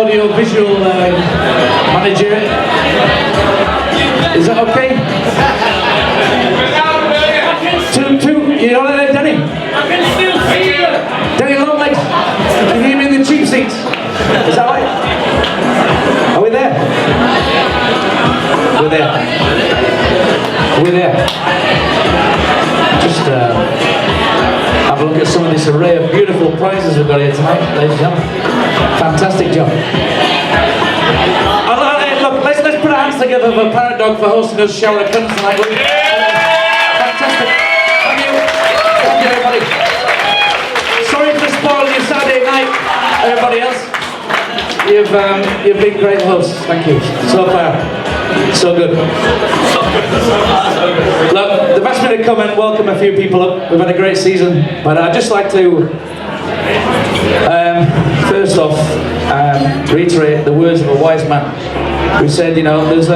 audio-visual manager. Is that okay? Two, you know that, Danny? I can still see you! Danny Longlegs, can you hear me in the cheap seats? Is that right? Are we there? We're there. We're there. Just have a look at some of this array of beautiful prizes we've got here tonight, ladies and gentlemen. Fantastic job. Look, let's put our hands together for Parrot Dog for hosting us shower of guns tonight. Fantastic. Thank you. Thank you, everybody. Sorry for spoiling your Saturday night, everybody else. You've been great hosts. Thank you. So far, so good. Look, they've asked me to come and welcome a few people up. We've had a great season, but I'd just like to first off reiterate the words of a wise man who said, you know, there's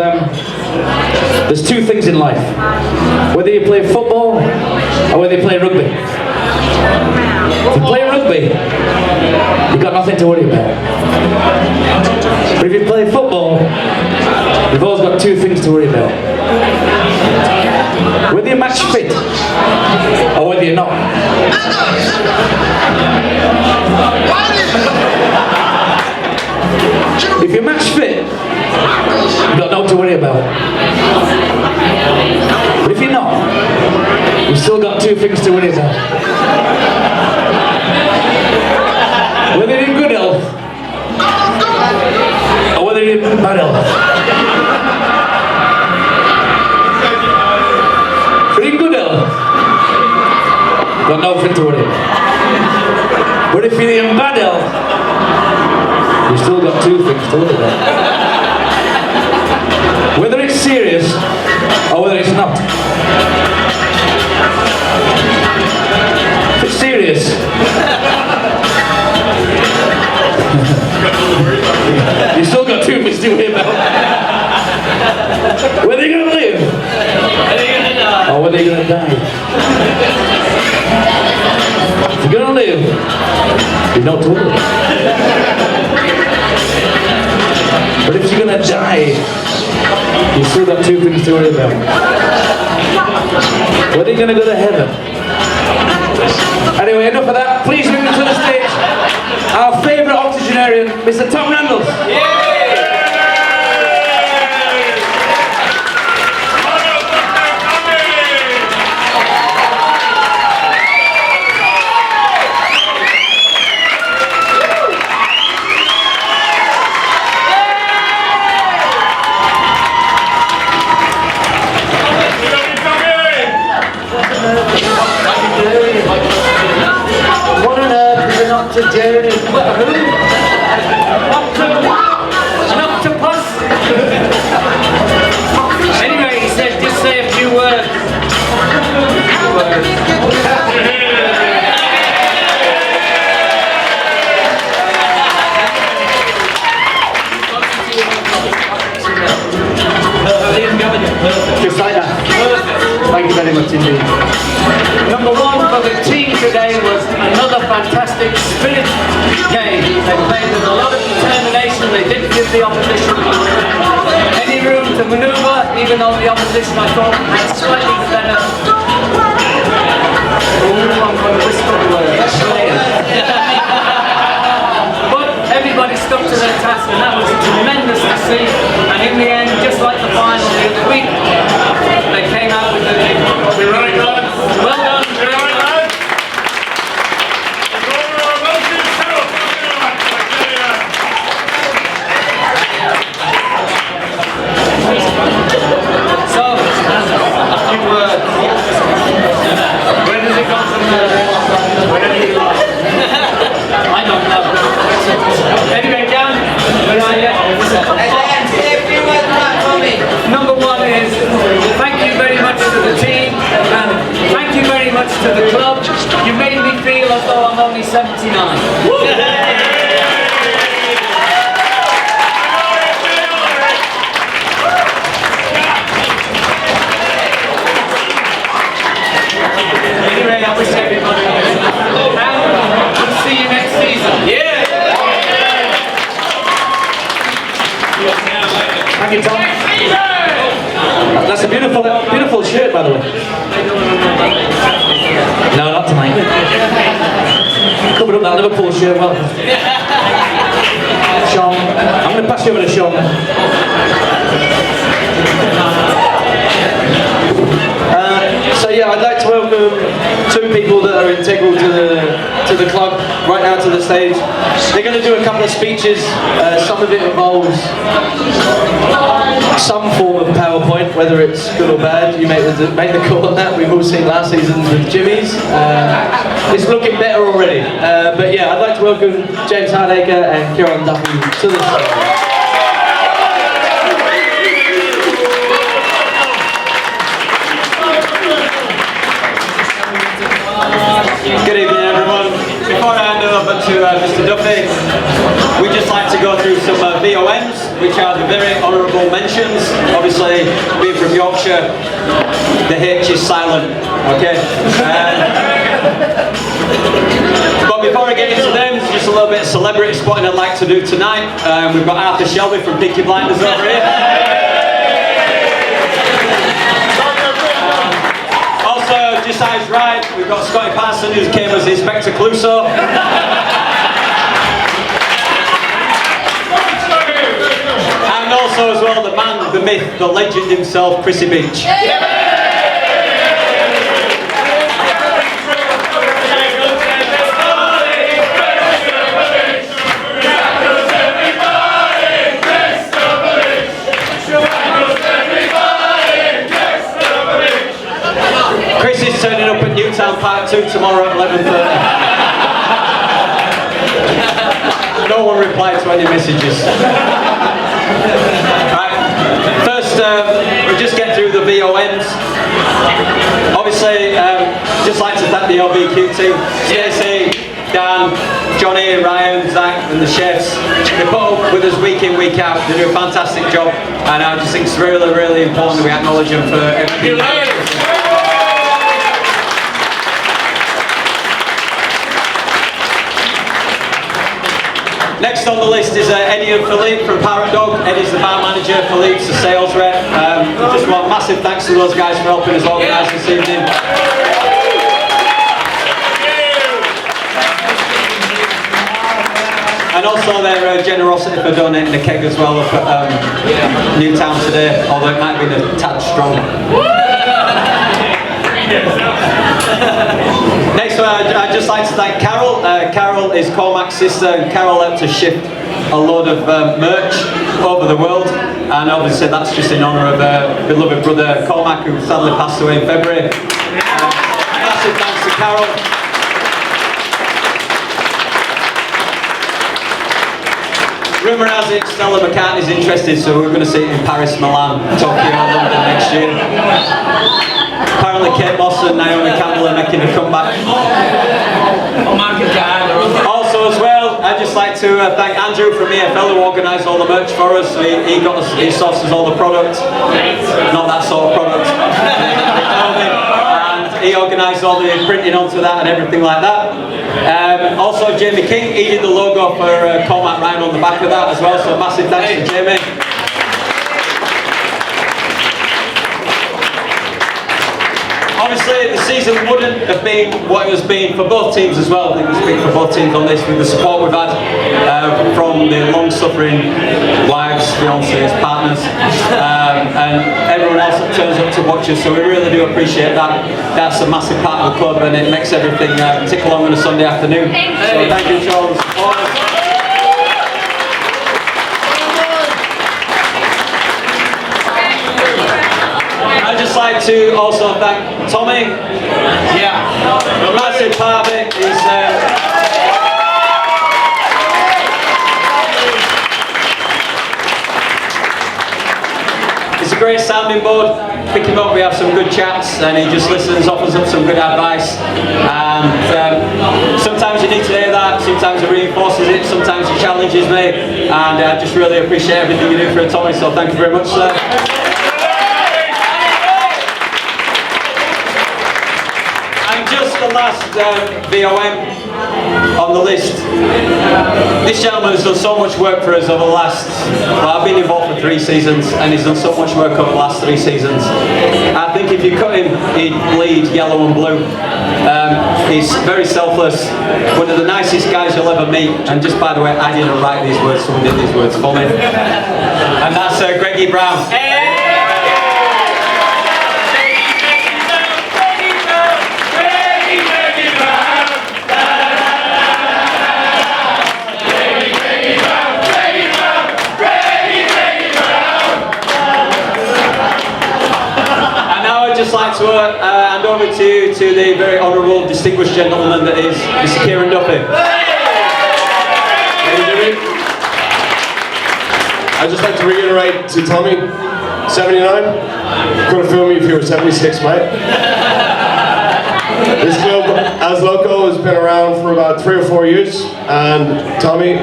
two things in life: whether you play football or whether you play rugby. If you play rugby, you've got nothing to worry about. But if you play football, you've always got two things to worry about. Whether you're match fit or whether you're not. If you're match fit, you've got no to worry about. But if you're not, you've still got two things to worry about. Whether you're in good health or whether you're in bad health. If you're in good health, you've got nothing to worry about. But if you're in bad health, you've still got two things to worry about. Whether it's serious or whether it's not. If it's serious, you still got two things to worry about. Whether you're going to live or whether you're going to die. If you're going to live, you don't worry about. But if you're going to die, you still got two things to worry about. Whether you're going to go to heaven. Anyway, enough of that. Please bring to the stage our favourite octogenarian, Mr. Tommy Randel. What on earth is an octogenarian? An octopus? Anyway, he said, just say a few words. Just like that. Thank you very much indeed. Number one for the team today was another fantastic spirit game. They played with a lot of determination. They didn't give the opposition any room to manoeuvre, even though the opposition, I thought, had slightly better. I'm going to whisper the word. But everybody stuck to their task, and that was tremendous to see. And in the end, just like the final the other week, they came out with the victory. Well done. So, a few words. Where does it come from? Wherever you like. I don't know. Anyway, Dan, where are you? Number one is thank you very much to the team and thank you very much to the club. You made me feel as though I'm only 79. Anyway, I wish everybody well. We'll see you next season. Yeah! Thank you, Tom. That's a beautiful, beautiful shirt, by the way. No, not tonight. Covered up that Liverpool shirt well. Sean, I'm going to pass you over to Sean. So yeah, I'd like to welcome two people that are integral to the club right now to the stage. They're going to do a couple of speeches. Some of it involves some form of PowerPoint, whether it's good or bad. You make the call on that. We've all seen last season with Jimmy's. It's looking better already. But yeah, I'd like to welcome James Hardacre and Kieran Duffy to the stage. Good evening, everyone. Before I hand over to Mr. Duffy, we'd just like to go through some VOMs, which are the very honourable mentions. Obviously, being from Yorkshire, the H is silent, okay? But before I get into them, just a little bit of celebrity spotting I'd like to do tonight. We've got Arthur Shelby from Peaky Blinders over here. Just eyes right, we've got Scotty Parson, who came as Inspector Clouseau. And also as well the man, the myth, the legend himself, Chrissy Beach. Turning up at Newtown Part 2 tomorrow at 11:30. No one replied to any messages. Right. First, we'll just get through the VOMs. Obviously, just like to thank the LBQ team. Stacey, Dan, Johnny, Ryan, Zach and the chefs. They put up with us week in, week out. They do a fantastic job. And I just think it's really, really important that we acknowledge them for everything. Next on the list is Eddie and Philippe from Parrot Dog. Eddie's the bar manager, Philippe's the sales rep. Just want massive thanks to those guys for helping us organise this evening. And also their generosity for donating the keg as well up at Newtown today, although it might be a tad strong. Next one, I'd just like to thank Carol. Carol is Cormac's sister, and Carol helped us shift a load of merch over the world. And obviously that's just in honour of beloved brother Cormac, who sadly passed away in February. Massive thanks to Carol. Rumour has it Stella McCartney's interested, so we're going to see it in Paris, Milan, Tokyo, London next year. Apparently Kate Moss and Naomi Campbell are making a comeback. Also as well, I'd just like to thank Andrew from EFL who organised all the merch for us. So he sources all the products, not that sort of product. And he organised all the printing onto that and everything like that. Also Jamie King, he did the logo for Cormac Ryan on the back of that as well, so massive thanks to Jamie. Obviously, the season wouldn't have been what it has been for both teams as well. I think we speak for both teams on this with the support we've had from the long-suffering wives, fiancés, partners, and everyone else that turns up to watch us. So we really do appreciate that. That's a massive part of the club, and it makes everything tick along on a Sunday afternoon. So thank you to all the supporters. I'd just like to also thank Tommy. Yeah. A massive part of it is it's a great sounding board. Pick him up, we have some good chats, and he just listens, offers up some good advice. And sometimes you need to hear that, sometimes he reinforces it, sometimes he challenges me, and I just really appreciate everything you do for Tommy, so thank you very much, sir. And just the last VOM, on the list. This gentleman has done so much work for us over the last, well, I've been involved for 3 seasons and he's done so much work over the last 3 seasons. I think if you cut him, he'd bleed yellow and blue. He's very selfless, one of the nicest guys you'll ever meet, and just by the way, I didn't write these words, someone did these words for me. And that's Greggy Brown. I'd just like to hand over to the very honourable, distinguished gentleman that is Mr. Kieran Duffy. I'd just like to reiterate to Tommy, 79, couldn't fool me if you were 76, mate. This club, as LOKO, has been around for about 3 or 4 years, and Tommy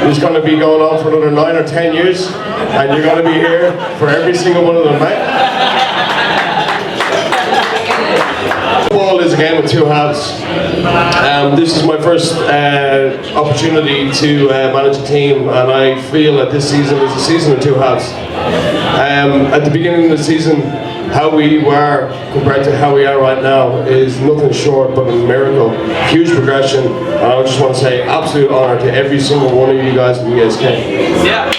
is going to be going on for another 9 or 10 years, and you're going to be here for every single one of them, mate. Football is a game of 2 halves. This is my first opportunity to manage a team, and I feel that this season is a season of 2 halves. At the beginning of the season, how we were compared to how we are right now is nothing short but a miracle. Huge progression, and I just want to say absolute honour to every single one of you guys in the ESK. Yeah.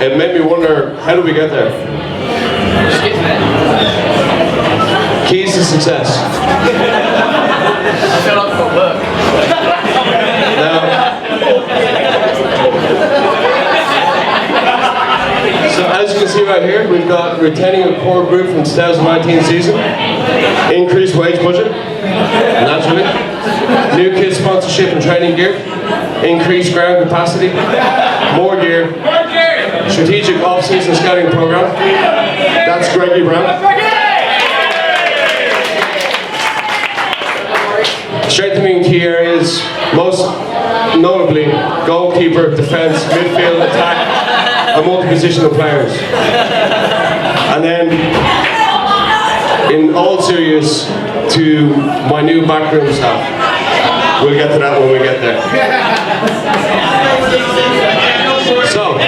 It made me wonder, how do we get there? Keys to success. I feel like I've got work. So as you can see right here, we've got retaining a core group from 2019 season, increased wage budget, naturally, new kit sponsorship and training gear, increased ground capacity, more gear, strategic off-season scouting program. That's Greggy Brown. Strengthening key areas, most notably goalkeeper, defence, midfield, attack, and multi-positional players. And then, in all serious, to my new backroom staff. We'll get to that when we get there. So.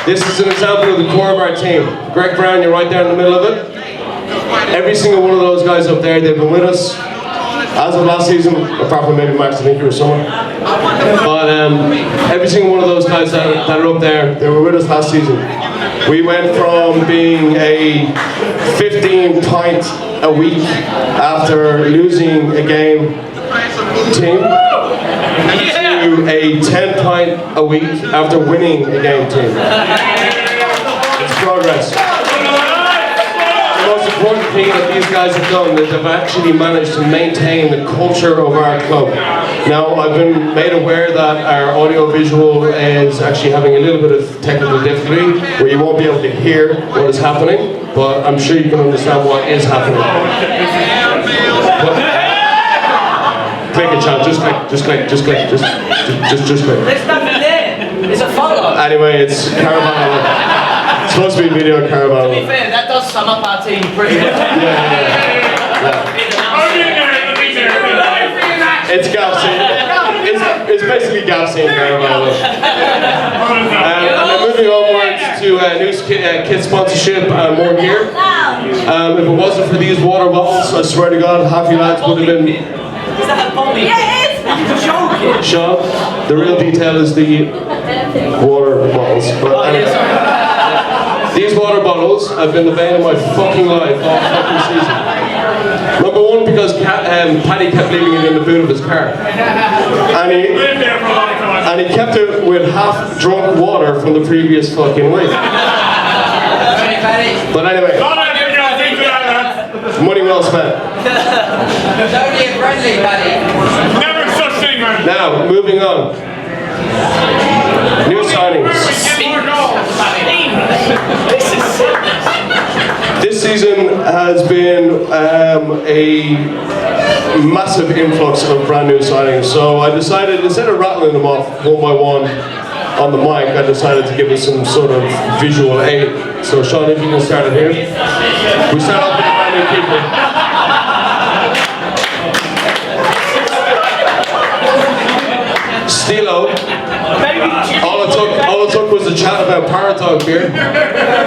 This is an example of the core of our team. Greg Brown, you're right there in the middle of it. Every single one of those guys up there, they've been with us as of last season, apart from maybe Max, I think you were somewhere. But every single one of those guys that are up there, they were with us last season. We went from being a 15 pint a week after losing a game team to a 10 pint a week after winning a game team. It's progress. The most important thing that these guys have done is they've actually managed to maintain the culture of our club. Now, I've been made aware that our audio-visual is actually having a little bit of technical difficulty, where you won't be able to hear what is happening, but I'm sure you can understand what is happening. Click it, Sean. Just click. Just click. Just click. Just click. There's nothing there. It's a follow. Anyway, it's Caravana. It's supposed to be video Caravana. To be fair, that does sum up our team pretty well. Yeah. It's gap scene. It's basically gap scene Caravana. And then moving onwards to new kit sponsorship and more gear. If it wasn't for these water bottles, I swear to God, half you lads would have been. Is that a Bobby? Yeah, it is! You're joking! Sean, the real detail is the water bottles. But anyway, these water bottles have been the bane of my fucking life all fucking season. Number one, because Paddy kept leaving it in the boot of his car. And he kept it with half drunk water from the previous fucking week. But anyway. Money well spent. Don't be friendly, buddy. Never such thing, man. Now, moving on. New signings. This season has been a massive influx of brand new signings. So I decided, instead of rattling them off one by one on the mic, I decided to give us some sort of visual aid. So Sean, if you can start it here. We start off with the brand new people. Stilo. All it took was a chat about Parrot Dog beer,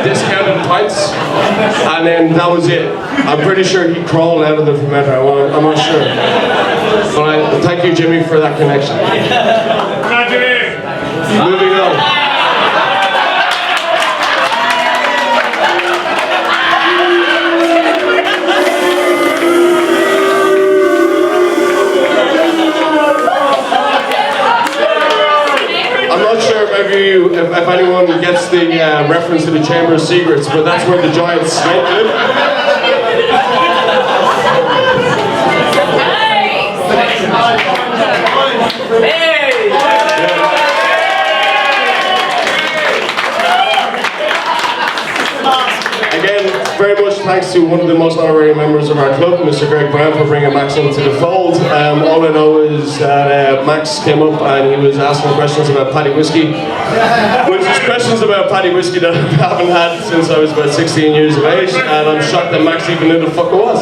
discounted pints, and then that was it. I'm pretty sure he crawled out of the fermenter. I'm not sure. But thank you, Jimmy, for that connection. Moving on. If anyone gets the reference to the Chamber of Secrets, but that's where the giant snake lived. Again, very much thanks to one of the most honorary members of our club, Mr. Greg Brown, for bringing Max into the fold. All I know is that Max came up and he was asking questions about Paddy Whiskey. Which is questions about Paddy Whiskey that I haven't had since I was about 16 years of age, and I'm shocked that Max even knew the fuck it was.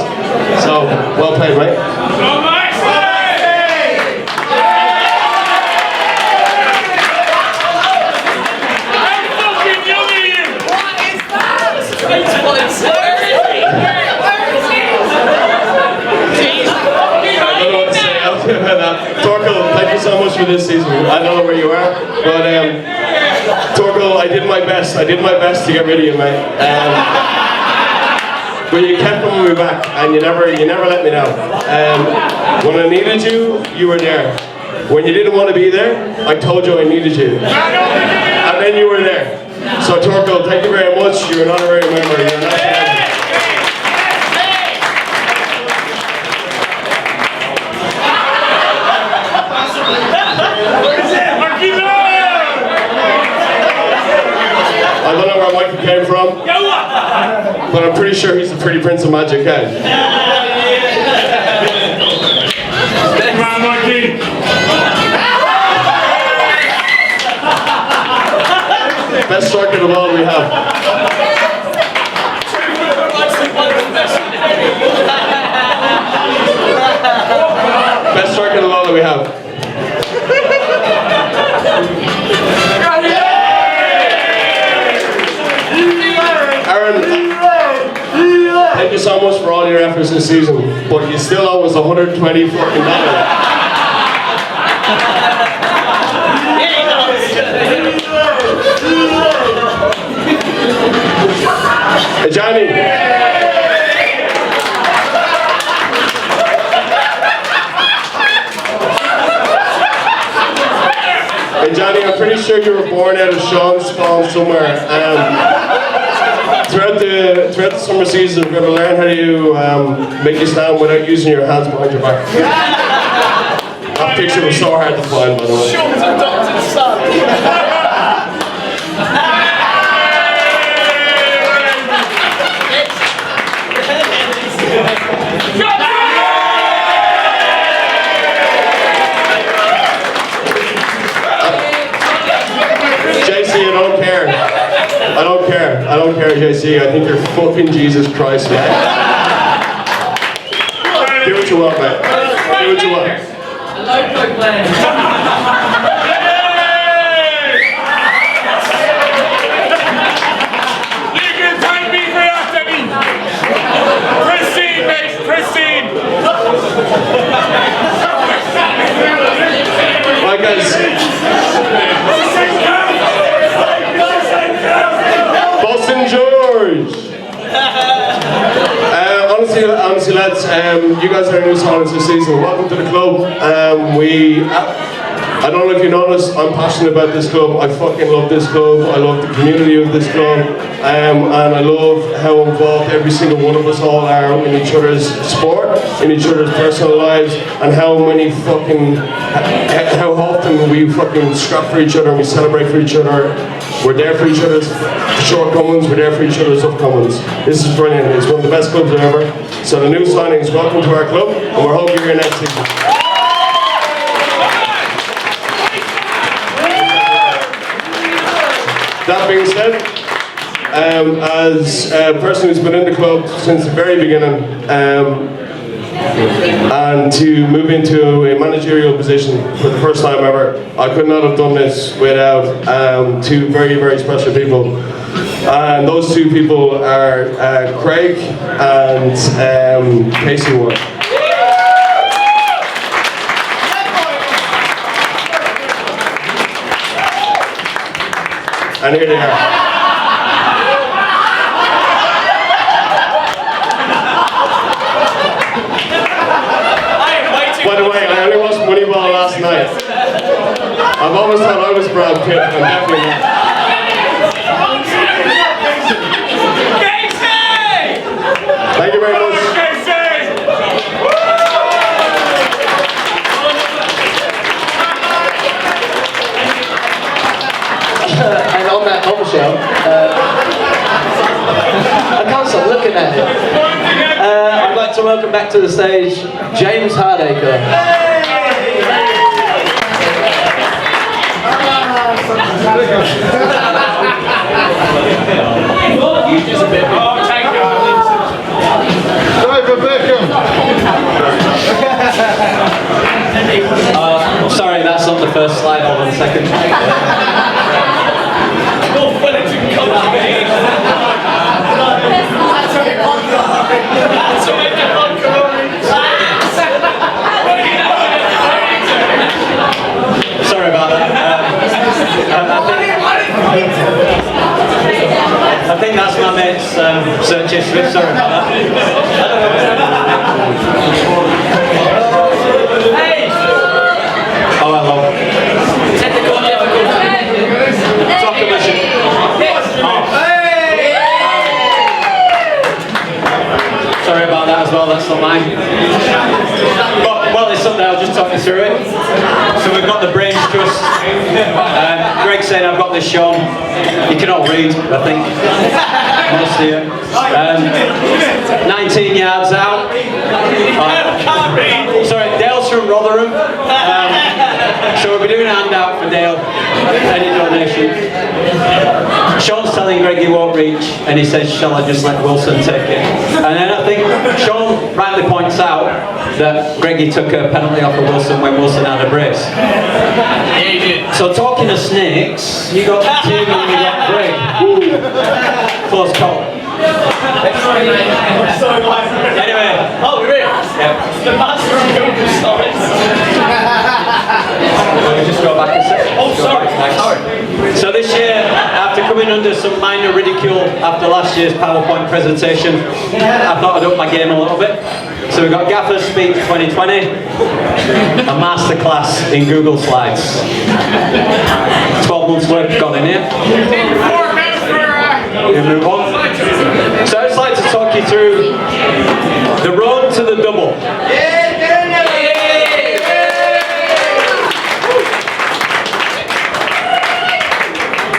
So, well played, mate. Torkel, thank you so much for this season. I don't know where you are, but Torkel, I did my best. I did my best to get rid of you, mate. But you kept coming me back, and you never let me down. When I needed you, you were there. When you didn't want to be there, I told you I needed you, and then you were there. So Torkel, thank you very much. You're an honorary member. You're an absolute legend. I don't know where Michael came from, but I'm pretty sure he's the pretty prince of Magic Head. Come on, Mikey. Best striker of all we have. Best striker of all that we have. Thank you so much for all your efforts this season, but you still owe us $120 fucking dollars. Hey, Johnny. Hey, Johnny, I'm pretty sure you were born out of Sean's spawn somewhere. Throughout the summer season, we're going to learn how to make you stand without using your hands behind your back. That picture was so hard to find, by the way. JC, I don't care. I don't care, JC. I think you're fucking Jesus Christ, man. Do what you want, man. Do what you want. LOKO plan. You can thank me for that, Debbie. Pristine, mate. Pristine. Right, guys. Boston George. Honestly, lads, you guys are new signings this season. Welcome to the club. I don't know if you noticed, I'm passionate about this club. I fucking love this club. I love the community of this club. And I love how involved every single one of us all are in each other's sport, in each other's personal lives, and how often often we fucking scrap for each other and we celebrate for each other. We're there for each other's shortcomings, we're there for each other's upcomings. This is brilliant, it's one of the best clubs ever. So the new signings, welcome to our club, and we're hoping you're here next season. That being said, as a person who's been in the club since the very beginning, and to move into a managerial position for the first time ever, I could not have done this without two very, very special people. And those two people are Craig and Casey Ward. And here they are. By the way, I only watched Moneyball last night. I've always thought I was Brad Pitt, but I'm definitely not. Thank you very much. And on that bombshell, I can't stop looking at it. I'd like to welcome back to the stage James Hardacre. Sorry, that's not the first slide. Hold on a second. Sorry about that. I think that's my mate's search history. Sorry about that. Oh, hello. Top commission. Sorry about that as well, that's not mine. But, well, it's something, I'll just talk you through it. So we've got the Brains Trust. Greg's saying I've got this shown. You can all read, I think. Most of you. 19 yards out. Sorry, Dale's from Rotherham. So we'll be doing a handout for Dale. Any donation. Sean's telling Greg he won't reach, and he says, shall I just let Wilson take it? And then I think Sean rightly points out that Greggy took a penalty off of Wilson when Wilson had a brace. Yeah, he did. So talking of snakes, you got Tim and you got Greg. Close call. Anyway. Oh, really? Yeah. The master of Google stories. Let me just go back a second. Oh, sorry. So this year, after coming under some minor ridicule after last year's PowerPoint presentation, I thought I'd up my game a little bit. So we've got Gaffer's Speech 2020, a masterclass in Google Slides. 12 months work gone in here. We move on. So I'd just like to talk you through the road to the double.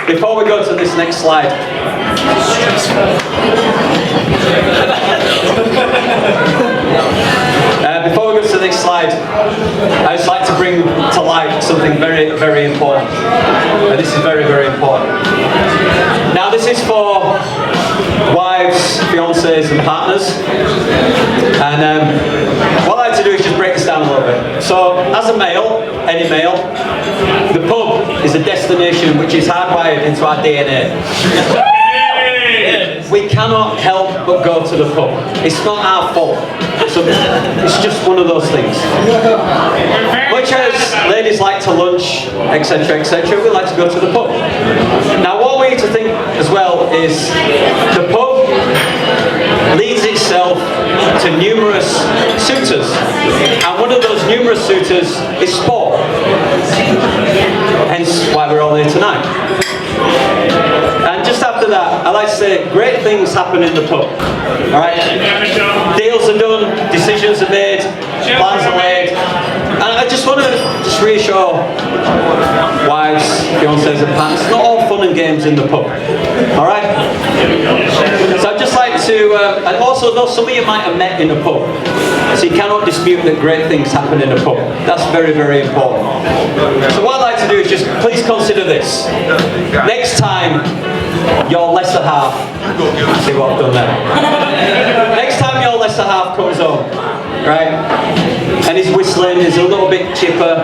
Before we go to this next slide, I just like to bring to light something very, very important. And this is very, very important. Now this is for wives, fiancés and partners. And what I like to do is just break this down a little bit. So as a male, any male, the pub is a destination which is hardwired into our DNA. We cannot help but go to the pub. It's not our fault. So it's just one of those things. Much as ladies like to lunch, etc., etc., we like to go to the pub. Now what we need to think as well is the pub leads itself to numerous suitors. And one of those numerous suitors is sport. Hence why we're all here tonight. And just after that, I like to say great things happen in the pub. Alright? Deals are done, decisions are made, plans are laid. And I just want to reassure wives, fiancés and partners, it's not all fun and games in the pub. Alright? So I'd just like to, and also though some of you might have met in a pub, so you cannot dispute that great things happen in a pub. That's very, very important. So what I'd like to do is just please consider this. Next time your lesser half, see what I've done there. Next time your lesser half comes home, right, and he's whistling, he's a little bit chipper,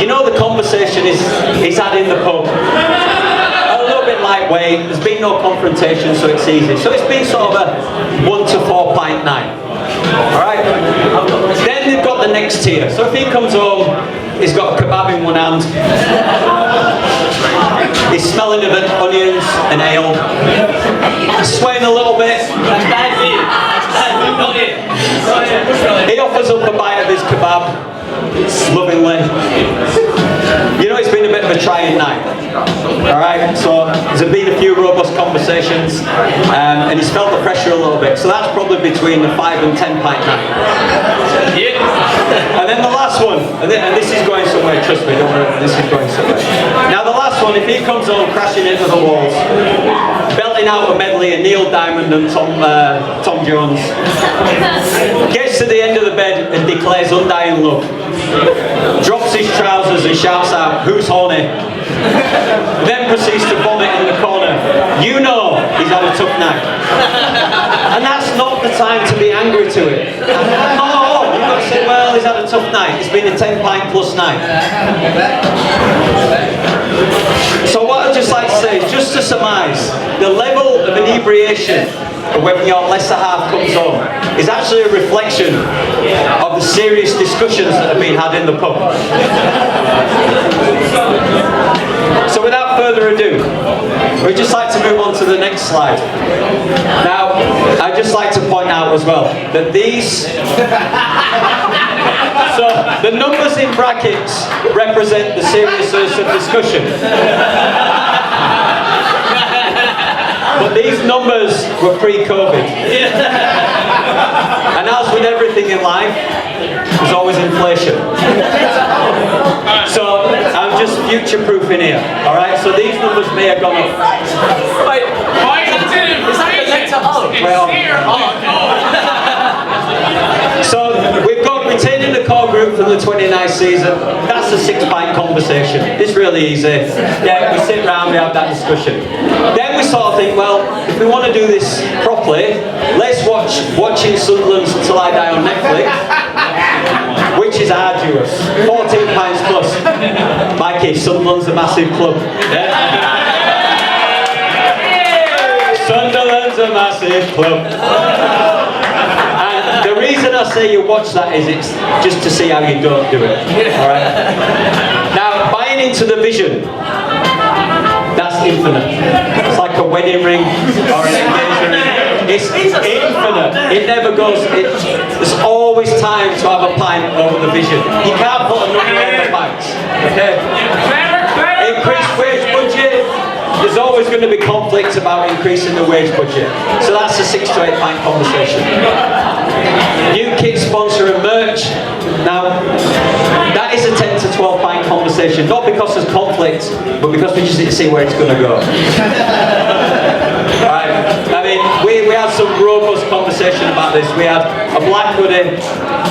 you know the conversation he's had in the pub. A little bit lightweight, there's been no confrontation, so it's easy. So it's been sort of a 1 to 4 pint night. Alright? Then they've got the next tier. So if he comes home, he's got a kebab in one hand, he's smelling of onions and ale, he's swaying a little bit. He offers up a bite of his kebab, lovingly. You know it's been a bit of a trying night. Alright, so there's been a few robust conversations and he's felt the pressure a little bit. So that's probably between the 5 and 10 pint night. And then the last one, and this is going somewhere, trust me, don't worry, this is going somewhere. Now the last one, if he comes home crashing into the walls, belting out a medley of Neil Diamond and Tom Jones, gets to the end of the bed and declares undying love, drops his trousers and shouts out, "Who's horny?" Then proceeds to vomit in the corner. You know he's had a tough night. And that's not the time to be angry to it. No, you've got to say, well, he's had a tough night. It's been a 10 pint plus night. So what I'd just like to say, just to surmise, the level of inebriation when your lesser half comes home is actually a reflection of the serious discussions that have been had in the pub. So without further ado, we'd just like to move on to the next slide. Now, I'd just like to point out as well that these, so the numbers in brackets represent the seriousness of discussion. But these numbers were pre-COVID. And as with everything in life, there's always inflation. So I'm just future-proofing here, alright? So these numbers may have gone up. Wait, is that connected? So we've got retaining the core group from the 29th season. That's a 6 pint conversation. It's really easy. Yeah, we sit around, we have that discussion. Then we sort of think, well, if we want to do this properly, let's watching Sunderland's Till I Die on Netflix, which is arduous. 14 pints plus. Mikey, Sunderland's a massive club. Yeah. Sunderland's a massive club. And the reason I say you watch that is it's just to see how you don't do it. Alright? Now, buying into the vision, that's infinite. It's like a wedding ring or an engagement ring. It's infinite. It never goes. There's always time to have a pint over the vision. You can't put a number on the pints. Okay? Increased wage budget. There's always going to be conflict about increasing the wage budget. So that's a 6 to 8 pint conversation. New kit sponsor and merch. Now, that is a 10 to 12 pint conversation. Not because there's conflict, but because we just need to see where it's going to go. Right. I mean, we had some robust conversation about this. We had a black hoodie,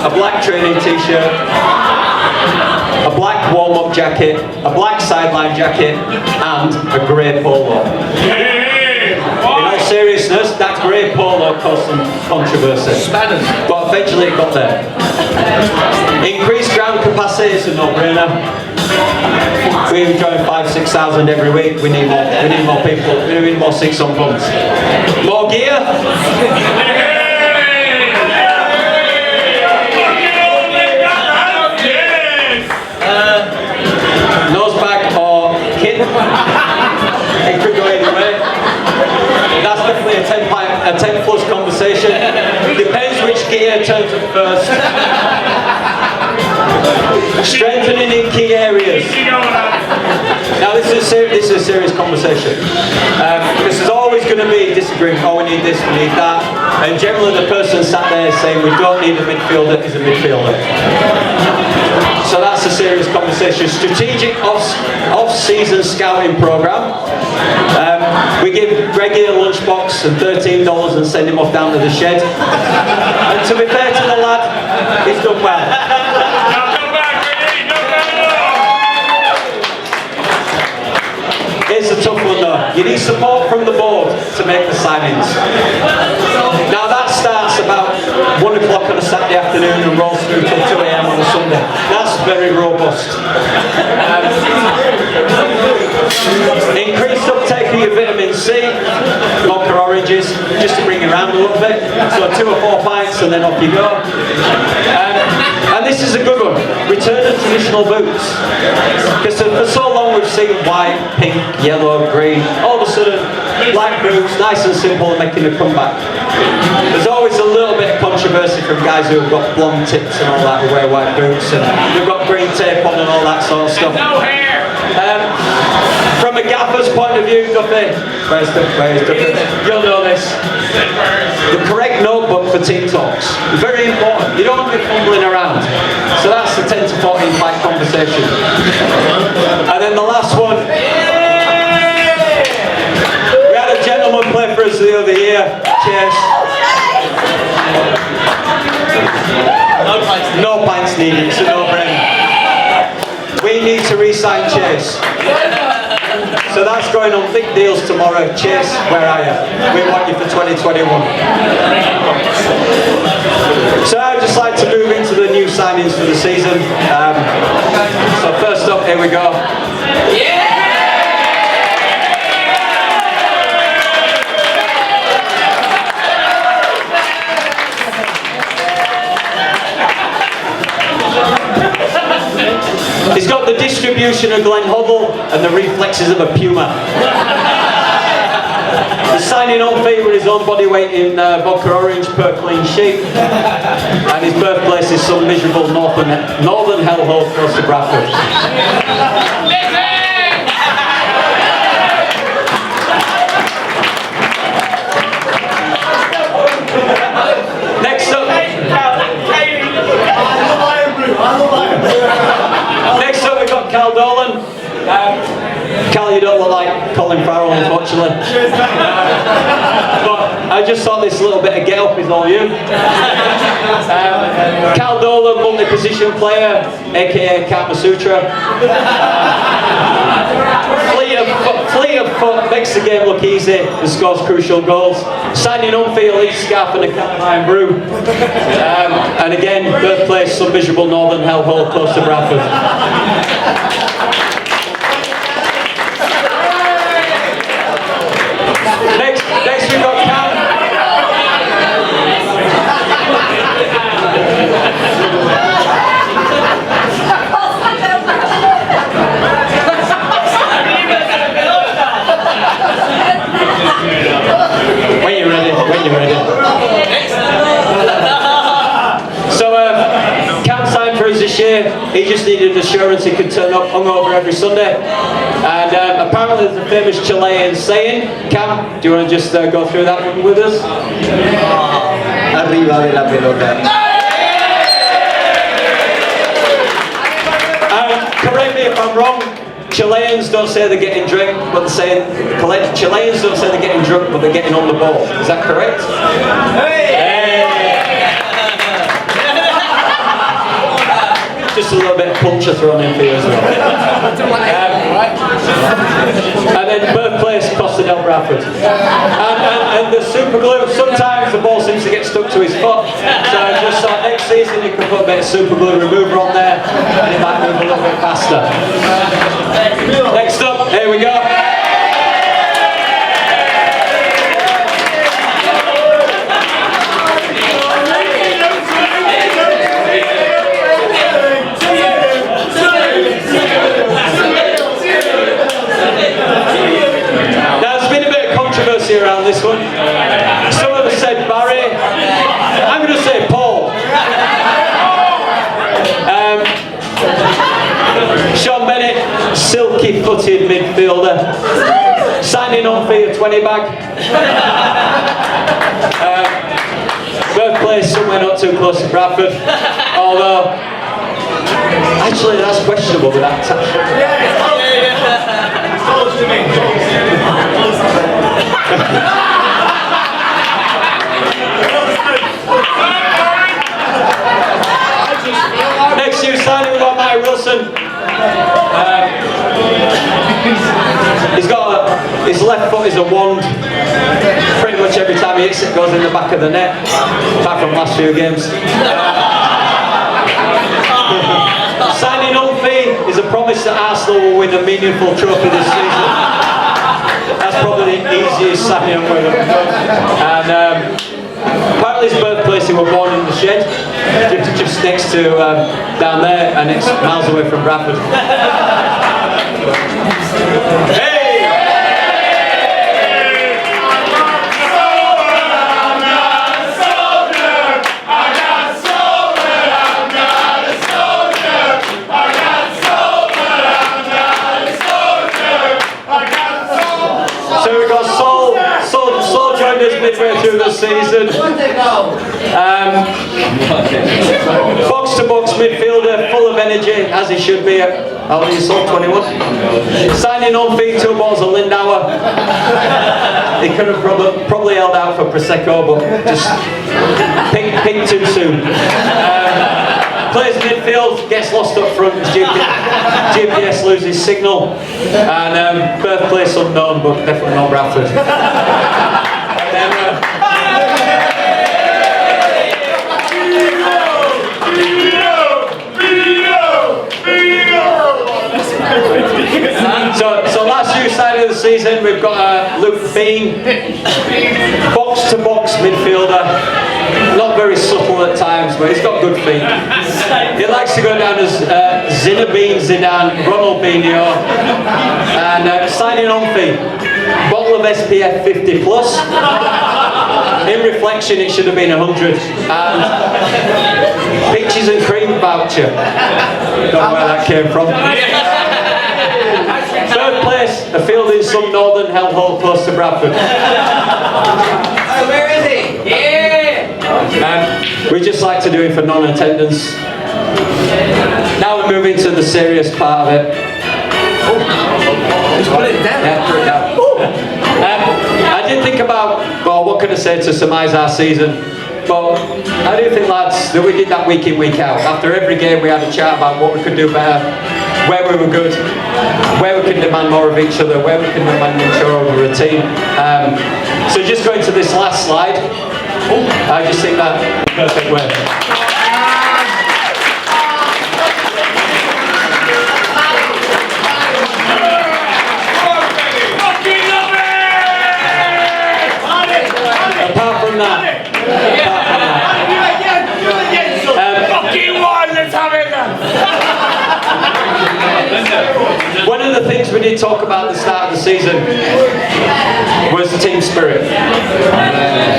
a black training t-shirt, a black warm-up jacket, a black sideline jacket, and a grey polo. In all seriousness, that grey polo caused some controversy. But eventually it got there. Increased ground capacity is a no-brainer. We're enjoying 5,000–6,000 every week. We need more people. We need more 6 on pumps. More gear. Nose bag or kit. It could go anywhere. That's definitely a 10 plus conversation. Depends which gear turns up first. Strengthening in key areas. Now this is a serious conversation. This is all drink, oh we need this, we need that. And generally the person sat there saying we don't need a midfielder is a midfielder. So that's a serious conversation. Strategic off-season scouting programme. We give Greggy a lunchbox and $13 and send him off down to the shed. And to be fair to the lad, he's done well. Here's a tough one though. You need support from the board to make the signings. Now that starts about 1 o'clock on a Saturday afternoon and rolls through till 2 AM on a Sunday. That's very robust. Increased uptake of your vitamin C, vodka oranges, just to bring you around a little bit. So 2 or 4 pints and then off you go. And this is a good one. Return of traditional boots. Because for so long we've seen white, pink, yellow, green. All of a sudden, black boots, nice and simple, making a comeback. There's always a little bit of controversy from guys who have got blonde tips and all that who wear white boots, and they've got green tape on and all that sort of stuff. No hair! From a gaffer's point of view, Duffy, where's Duffy? You'll know this. The correct notebook for team talks. Very important. You don't want to be fumbling around. So that's the 10 to 14 pint conversation. And then the last one. We had a gentleman play for us the other year. Cheers. No pints needed, so no brainer. We need to re-sign Chase. So that's going on big deals tomorrow. Chase, where are you? We want you for 2021. So I'd just like to move into the new signings for the season. So first up, here we go. He's got the distribution of Glenn Hoddle and the reflexes of a puma. He's signing on fee with his own body weight in vodka orange per clean sheet. And his birthplace is some miserable northern hellhole close to Bradford. Next up. Next up we've got Cal Dolan. Cal, you don't look like Colin Farrell, unfortunately. But I just thought this little bit of get up is all you. Cal Dolan, multi-position player, aka Kama Sutra. Fleet of foot, makes the game look easy and scores crucial goals. Signing on for a lead scarf and a cat and iron brew. And again, birthplace, some miserable northern hellhole close to Bradford. Next we've got Cam. When you're ready. So Cam signed for us this year. He just needed assurance he could turn up hungover every Sunday. And apparently there's a famous Chilean saying. Cam, do you want to just go through that one with us? Arriba de la pelota. Correct me if I'm wrong. Chileans don't say they're getting drunk, but they're saying Chileans don't say they're getting drunk, but they're getting on the ball. Is that correct? Just a little bit of culture thrown in for you as well. And then birthplace, Costa del Bradford. And the super glue, sometimes the ball seems to get stuck to his foot. So I just thought next season you could put a bit of super glue remover on there and it might move a little bit faster. Next up, here we go. Around this one. Some of them said Barry. I'm going to say Paul. Sean Bennett, silky footed midfielder. Signing on fee of 20 bag. Birthplace somewhere not too close to Bradford. Although, actually that's questionable with that tax. Close to me. Next year signing we've got Matty Wilson. His left foot is a wand. Pretty much every time he hits it goes in the back of the net. Apart from last few games. Signing on fee is a promise that Arsenal will win a meaningful trophy this season. That's probably the easiest signing on fee. And apparently his birthplace, he was born in the shed, just next to down there, and it's miles away from Bradford. Hey! So we've got Sol joined us midway through the season. Box to box midfielder, full of energy, as he should be. How old is Sol? 21? Signing on fee 2 balls of Lindauer. He could have probably held out for Prosecco, but just picked too soon. Plays midfield, gets lost up front as GPS loses signal, and birthplace unknown, but definitely not Bradford. So last year's side of the season, we've got Luke Bean, box to box midfielder. Not very subtle at times, but he's got good feet. He likes to go down as Zinedine Zidane, Ronaldinho, and signing on fee, bottle of SPF 50 plus. In reflection, it should have been 100. And peaches and cream voucher. Don't know where that came from. Third place, a field in some northern hellhole close to Bradford. Oh, where is he? Yeah! We just like to do it for non-attendance. Now we're moving to the serious part of it. Just put it down. Yeah, put it down. I did think about, well, what could I say to surmise our season? But I do think, lads, that we did that week in, week out. After every game we had a chat about what we could do better, where we were good, where we can demand more of each other, where we can demand more over a team. So just going to this last slide, I just think that perfect way. Apart from that, one of the things we did talk about at the start of the season was the team spirit.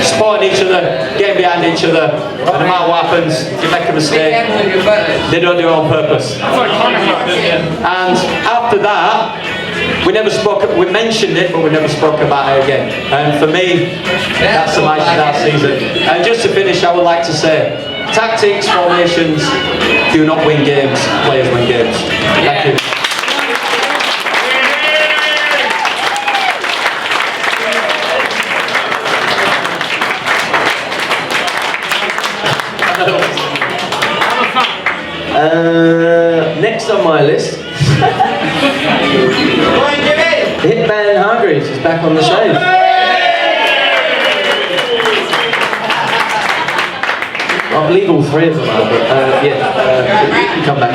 Supporting each other, getting behind each other, and no matter what happens, if you make a mistake, they don't do it on purpose. And after that, we mentioned it, but we never spoke about it again. And for me, that's the magic of our season. And just to finish, I would like to say, tactics, formations do not win games, players win games. Thank you. Next on my list, Hitman Hargreaves is back on the show. I believe all 3 of them are, but yeah, come back.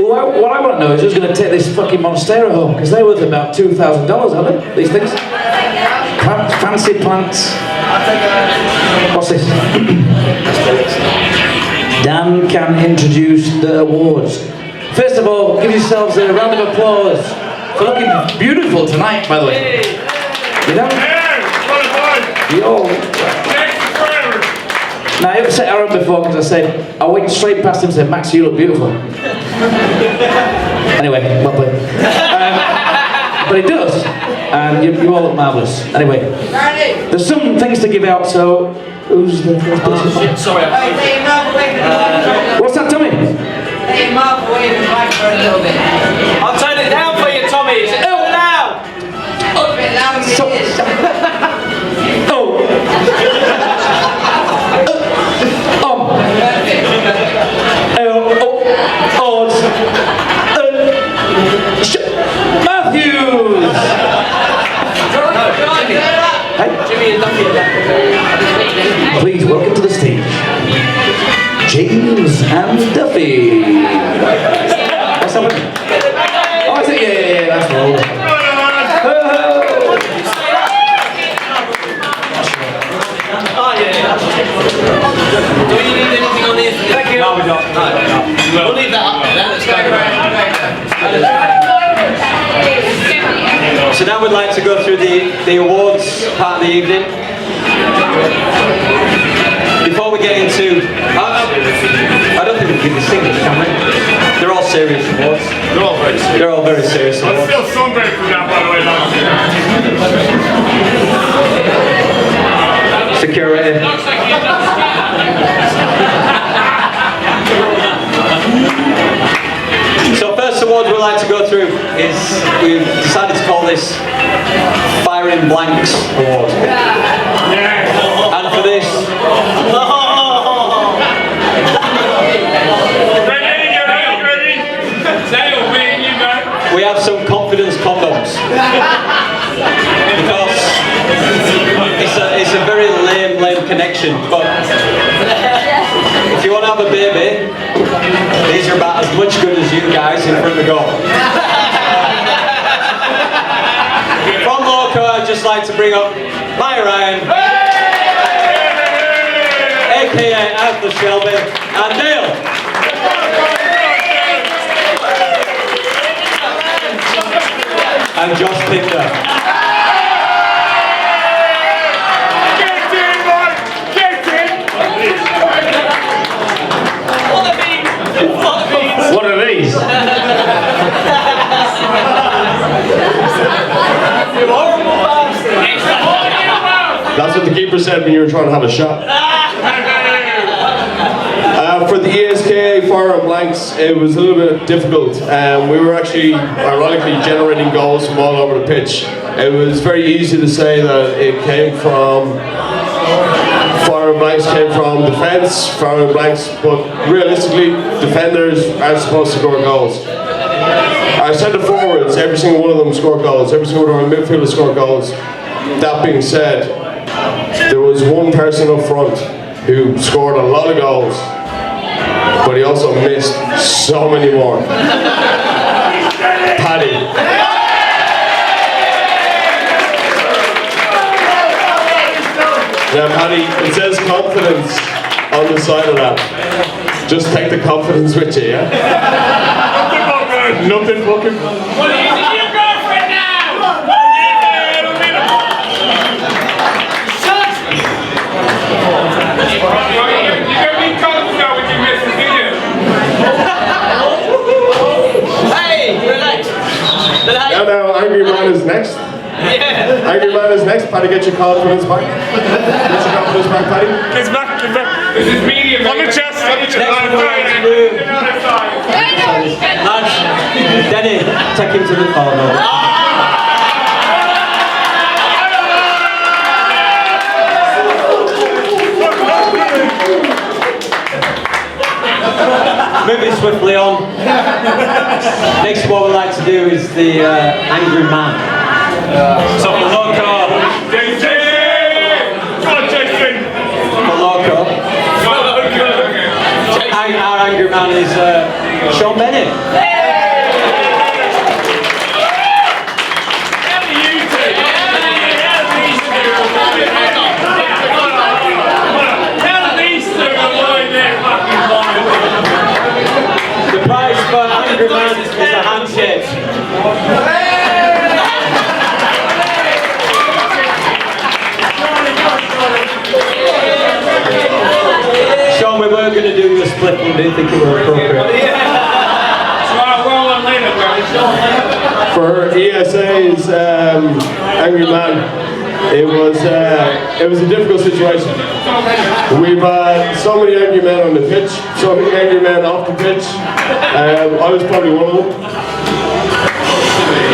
Well, what I want to know is who's going to take this fucking Monstera home, because they're worth about $2,000, aren't they, these things? Fancy plants. What's this? Dan can introduce the awards. First of all, give yourselves a round of applause for looking beautiful tonight, by the way. You know? You all. Now, I upset Aaron before because I said, I went straight past him and said, Max, you look beautiful. Anyway, well played. But he does. and you all look marvellous. Anyway, there's some things to give out, so who's the first person? Sorry. What's that, Tommy? I'll turn it down for you, Tommy. It's too loud. Matthews! Jimmy and Duffy are back. Please welcome to the stage, James and Duffy. What's happening? Oh, is it? Yeah, that's all. Oh, yeah. Do you need anything on here? Thank you. No, we don't. No. We'll leave that up there. Let's go. So now we'd like to go through the awards part of the evening. Before we get into... I don't think we can give you singers, can we? They're all serious awards. They're all very serious. They're all very serious I'm awards. still sunburned from that, by the way, lads. Security. So first award we'd like to go through is, we've decided to call this Firing Blanks Award. And for this, we have some confidence condoms. Because it's a very lame connection, but if you want to have a baby, these are about as much good as you guys in front of go. From LOKO, I'd just like to bring up my Ryan, aka Arthur Shelby, and Neil. And Josh Pinder. What are these? That's what the keeper said when you were trying to have a shot. For the ESK Fire and Blanks, it was a little bit difficult. We were actually, ironically, generating goals from all over the pitch. It was very easy to say that it came from, Fire and Blanks came from defence, Fire and Blanks, but realistically, defenders aren't supposed to score goals. Our centre forwards, every single one of them scored goals, every single one of our midfielders scored goals. That being said, there was one person up front who scored a lot of goals, but he also missed so many more. Paddy. Now Paddy, it says confidence on the side of that. Just take the confidence with you, yeah? Nothing fucking... What are you doing? Your girlfriend now! Yeah, it'll be the... You don't need confidence now when you miss the video. Hey, relax. Now, Angry Man is next. Yeah. Angry Man is next. Paddy, get your confidence back. Get your confidence back, Paddy. It's back. This is medium. On the chest. On the chest. Lads, Denny, take him to the corner. Moving swiftly on. Next what we'd like to do is the Angry Man. So for LOKO. JC! Come on, JC! For LOKO. Our Angry Man is Sean Bennett. The prize for Angry Man is a handshake. Sean, we weren't going to do the split one, do you think it were appropriate? So I'll roll on later, guys. For ESA's Angry Man, it was a difficult situation. We've had so many angry men on the pitch, so many angry men off the pitch. I was probably one of them.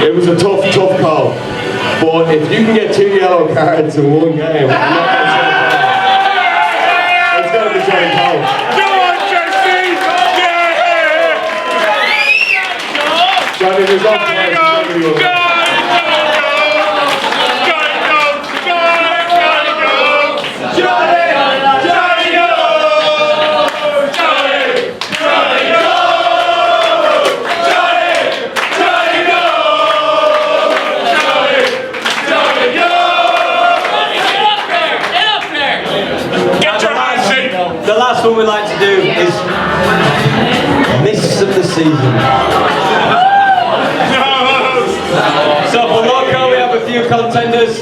It was a tough call. But if you can get 2 yellow cards in one game, I'm not going to say it's going to be Johnny Cole. Johnny, there's not The last one we like to do is Miss of the Season. So for LOKO we have a few contenders.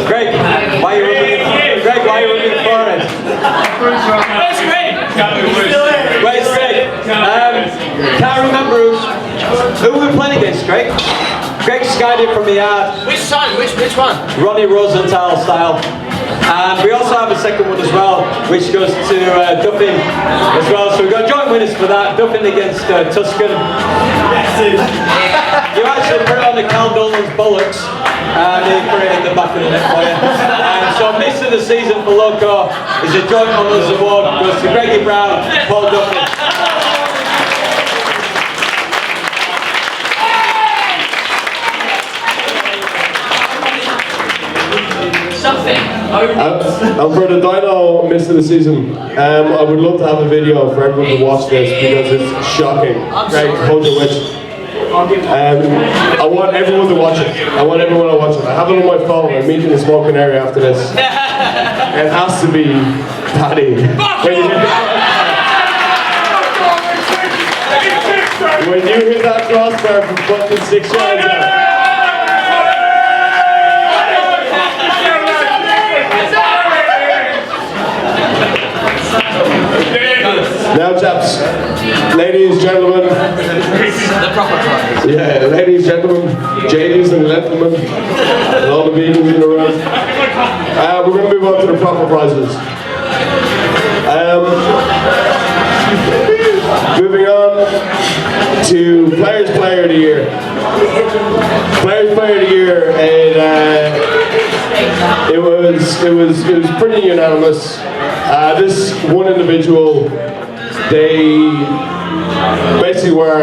Greg, why are you running the forehead? Where's Greg? Where's Greg? Can't remember who we were playing against, Greg. Greg skied it from the yard. Which side? Which one? Ronnie Rosenthal style. And we also have a second one as well, which goes to Duffin as well. So we've got joint winners for that. Duffin against Tuscan. You actually put it on the Cal Dolan's bollocks, and he put it in the back of the net for you. So Miss of the Season for LOKO is a joint honours award. Goes to Greggy Brown, Paul Duffin. And for the Dino Miss of the Season, I would love to have a video for everyone to watch this because it's shocking. Great, hold your witch. I want everyone to watch it. I want everyone to watch it. I have it on my phone. I'm meeting the smoking area after this. It has to be Paddy. When you hit that crossbar from fucking 6 yards out. Now, chaps, ladies, gentlemen, yeah, ladies, gentlemen, JDs and gentlemen, and all the vegans in the room, we're going to move on to the proper prizes. Moving on to Players Player of the Year. Players Player of the Year, and it was pretty unanimous. This one individual, they basically were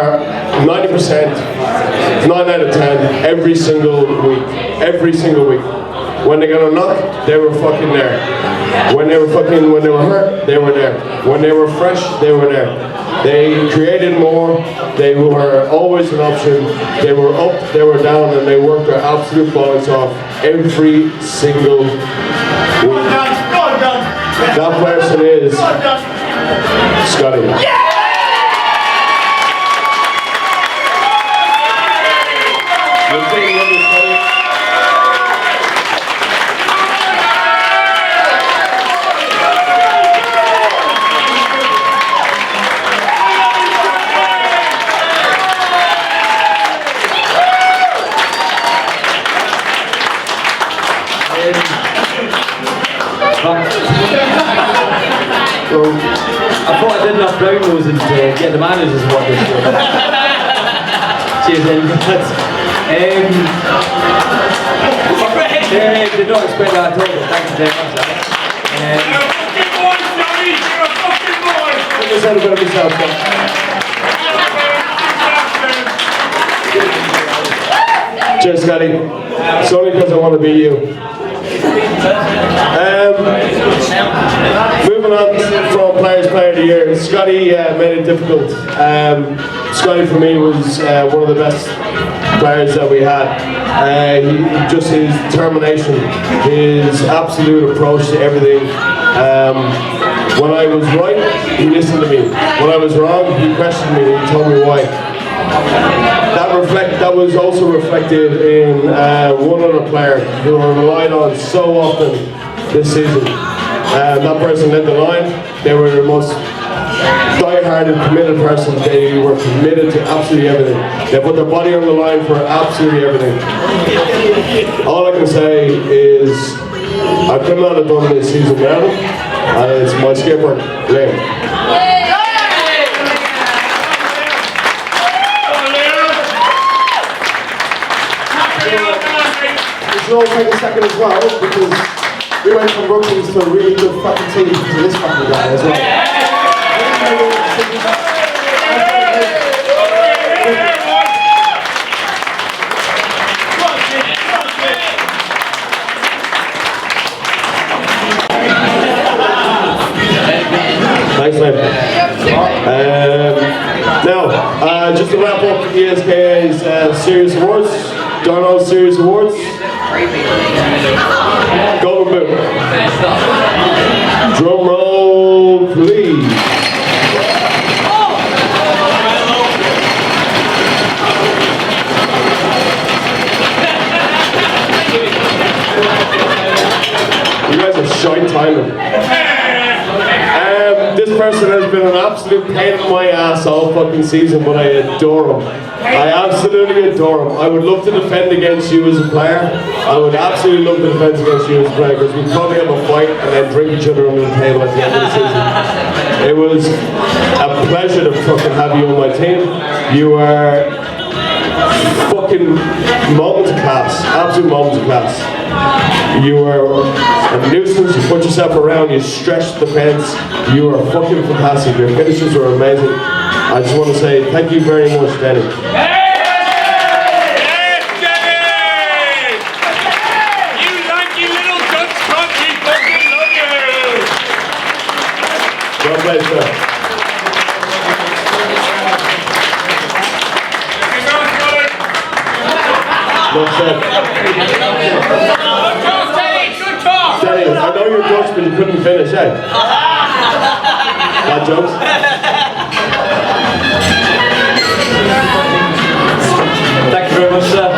90%, 9 out of 10 every single week. When they got a knock, they were fucking there. When they were hurt, they were there. When they were fresh, they were there. They created more, they were always an option, they were up, they were down, and they worked their absolute balls off every single week. That person is Scotty. So, I thought I did enough brown nose and get the managers what this year. Cheers in. Did not expect that at all, but thank you very much. You're a fucking boy, Johnny! You're a fucking boy! Put yourself a bit of yourself, cheers, Scotty. It's only because I want to be you. Moving on from Players Player of the Year, Scotty made it difficult. Scotty for me was one of the best players that we had. Just his determination, his absolute approach to everything. When I was right, he listened to me. When I was wrong, he questioned me and he told me why. That was also reflected in one other player who I relied on so often this season. That person led the line. They were the most die-hard die-hearted, committed person. They were committed to absolutely everything. They put their body on the line for absolutely everything. All I can say is, I could not have done this season without him, and it's my skipper, Liam. We should all take a second as well, because we went from rookies to a really good fucking team to this fucking guy as well. Thanks, man. Now, just to wrap up ESKA's Series Awards, Donald's Series Awards. Golden Boot. Drum roll, please. You guys are shy timing. This person has been an absolute pain in my ass all fucking season, but I adore him. I absolutely adore him. I would love to defend against you as a player. I would absolutely love to defend against you as a player, because we'd probably have a fight and then drink each other under the table at the end of the season. It was a pleasure to fucking have you on my team. You are fucking moments of class, absolute moments of class. You were a nuisance, you put yourself around, you stretched the fence, you are fucking fantastic, your finishes were amazing. I just want to say thank you very much, Denny. Yes, Denny! You lanky little Dutch cunt, we fucking love you! God bless you. Well said. Denny, I know you're Dutch, but you couldn't finish, eh? Bad jokes? Thank you very much, sir.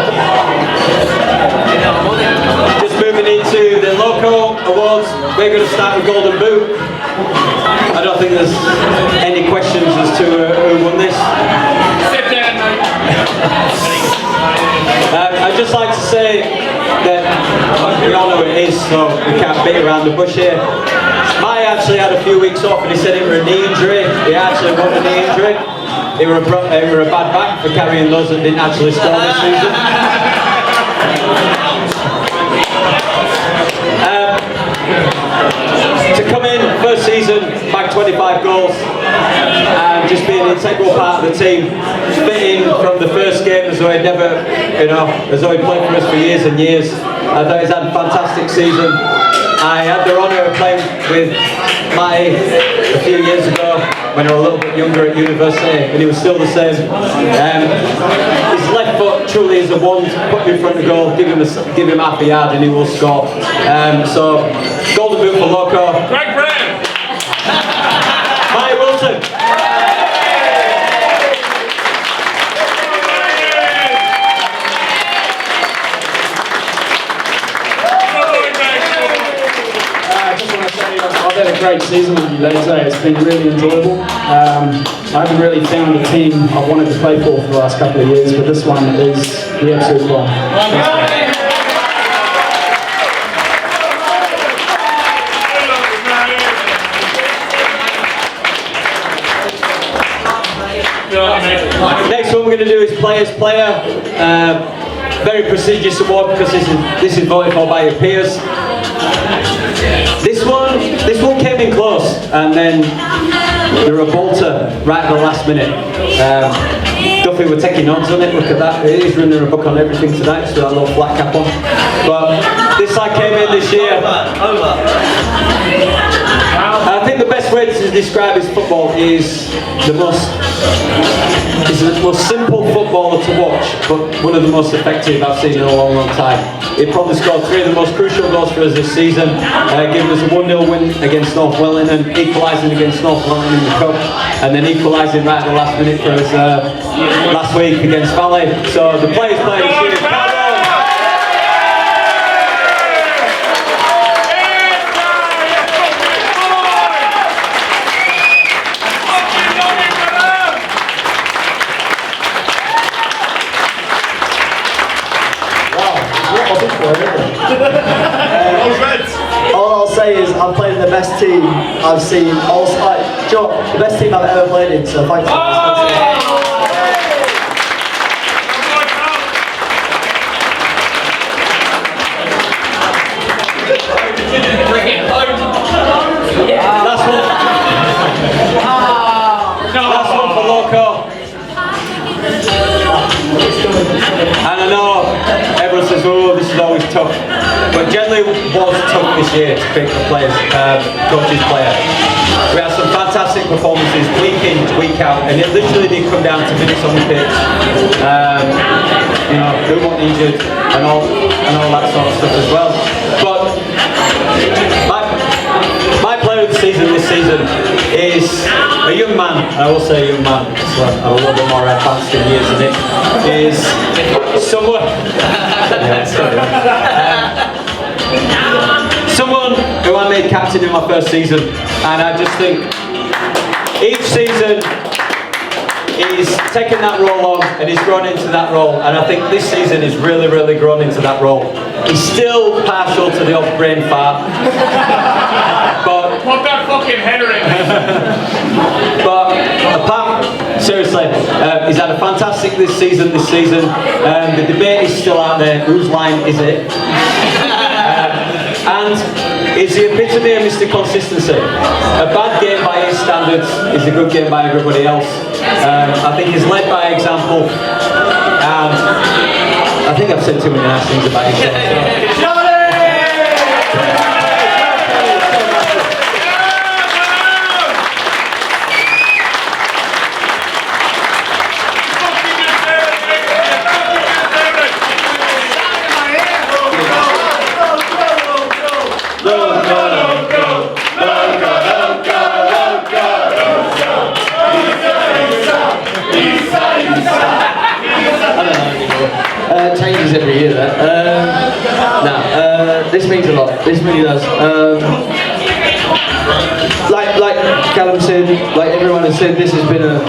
Just moving into the LOKO Awards, we're going to start with Golden Boot. I don't think there's any questions as to who won this. Sit down, mate. I'd just like to say that we all know what it is, so we can't beat around the bush here. Mai actually had a few weeks off and he said it was a knee injury. He actually got a knee injury. He were a bad back for carrying those that didn't actually score this season. To come in first season, back 25 goals, and just being an integral part of the team, fitting from the first game as though he'd never, as though he'd played for us for years and years. I thought he's had a fantastic season. I had the honour of playing with Matty a few years ago when I was a little bit younger at university, and he was still the same. His left foot truly is a wand. Put him in front of goal, give him half a yard, and he will score. So, Golden Boot for LOKO. Greg Brown! Matty Wilson. I've had a great season with you, lads. It's been really enjoyable. I haven't really found a team I wanted to play for the last couple of years, but this one is the absolute bomb. Next one we're going to do is Players Player. Very prestigious award because this is voted for by your peers. This one came in close, and then there were a bolter right at the last minute. Duffy were taking notes on it. Look at that. He's running a book on everything tonight, so that little flat cap on. But this side came in this year. I think the best way to describe his football is the most simple footballer to watch, but one of the most effective I've seen in a long, long time. He probably scored 3 of the most crucial goals for us this season, giving us a 1-0 win against North Wellington, equalising against North Wellington in the Cup, and then equalising right at the last minute for us last week against Valley. So the players playing this year. say is I've played in the best team I've seen all like, do you know what? The best team I've ever played in, so thanks for Last one for Loko. And I know everyone says, oh, this is always tough. But generally it was tough this year to pick the players, coaches player. We had some fantastic performances week in, week out, and it literally did come down to minutes on the pitch. You know, who wasn't injured and all that sort of stuff as well. But my player of the season this season is a young man, I will say a young man, so I'm a little bit more advanced in years than it, is someone, someone who I made captain in my first season, and I just think each season he's taken that role on and he's grown into that role, and I think this season he's really, really grown into that role. He's still partial to the off brain fart, but Put that fucking header in. but apart, seriously, he's had a fantastic this season. The debate is still out there, whose line is it? And is the epitome of Mr. Consistency. A bad game by his standards is a good game by everybody else. I think he's led by example, and I think I've said too many nice things about himself. Changes every year, that. This means a lot. This really does. Like Callum said, like everyone has said, this has been a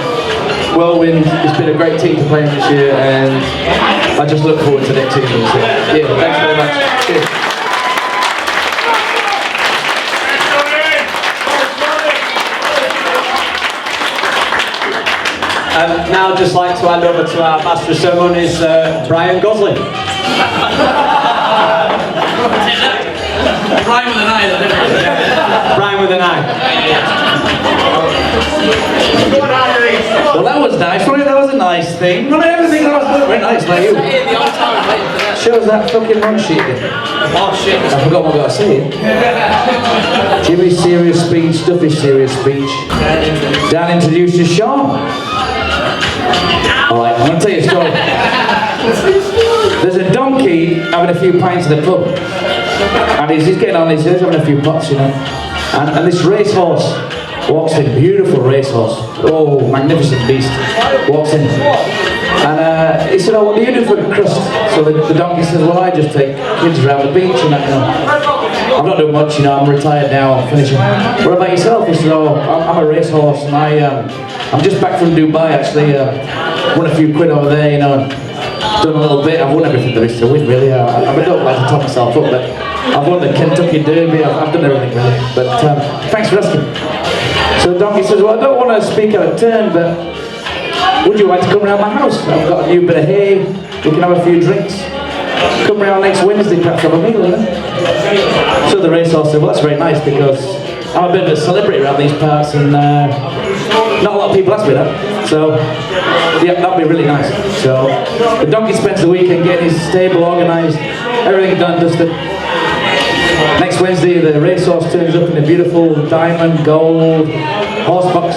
whirlwind. It's been a great team to play in this year, and I just look forward to next season. So, yeah, thanks very much. Cheers. Now I'd just like to hand over to our Master of Ceremonies, Brian Gosling. Brian with an eye, though, didn't it? Brian with an eye. Well, that was nice. Well, that was a nice thing. Well, everything that was very nice, like you. Shows that fucking run sheet again. Oh shit. I forgot what I got to say. Jimmy's serious speech, Duffy's serious speech. Dan introduces Sean. Alright, I'm going to tell you a story. There's a donkey having a few pints in the pub. And he's getting on, he's having a few pots, you know. And this racehorse walks in, beautiful racehorse. Oh, magnificent beast. Walks in. And he said, oh, what do you do for a crust? So the donkey says, well, I just take kids around the beach and that, you know. I'm not doing much, you know, I'm retired now, I'm finishing. What about yourself? He said, oh, I'm a racehorse and I'm just back from Dubai actually. Won a few quid over there, you know, and done a little bit. I've won everything there is to win, really. I don't like to top myself up, but I've won the Kentucky Derby, I've done everything, really. But thanks for asking. So the donkey says, well, I don't want to speak out of turn, but would you like to come around my house? I've got a new bit of hay, we can have a few drinks. Come around next Wednesday, perhaps have a meal, you know? So the racehorse said, well, that's very nice because I'm a bit of a celebrity around these parts and not a lot of people ask me that. So, yeah, that'd be really nice. So, the donkey spends the weekend getting his stable organised, everything done, dusted. Next Wednesday, the racehorse turns up in a beautiful diamond gold horse box.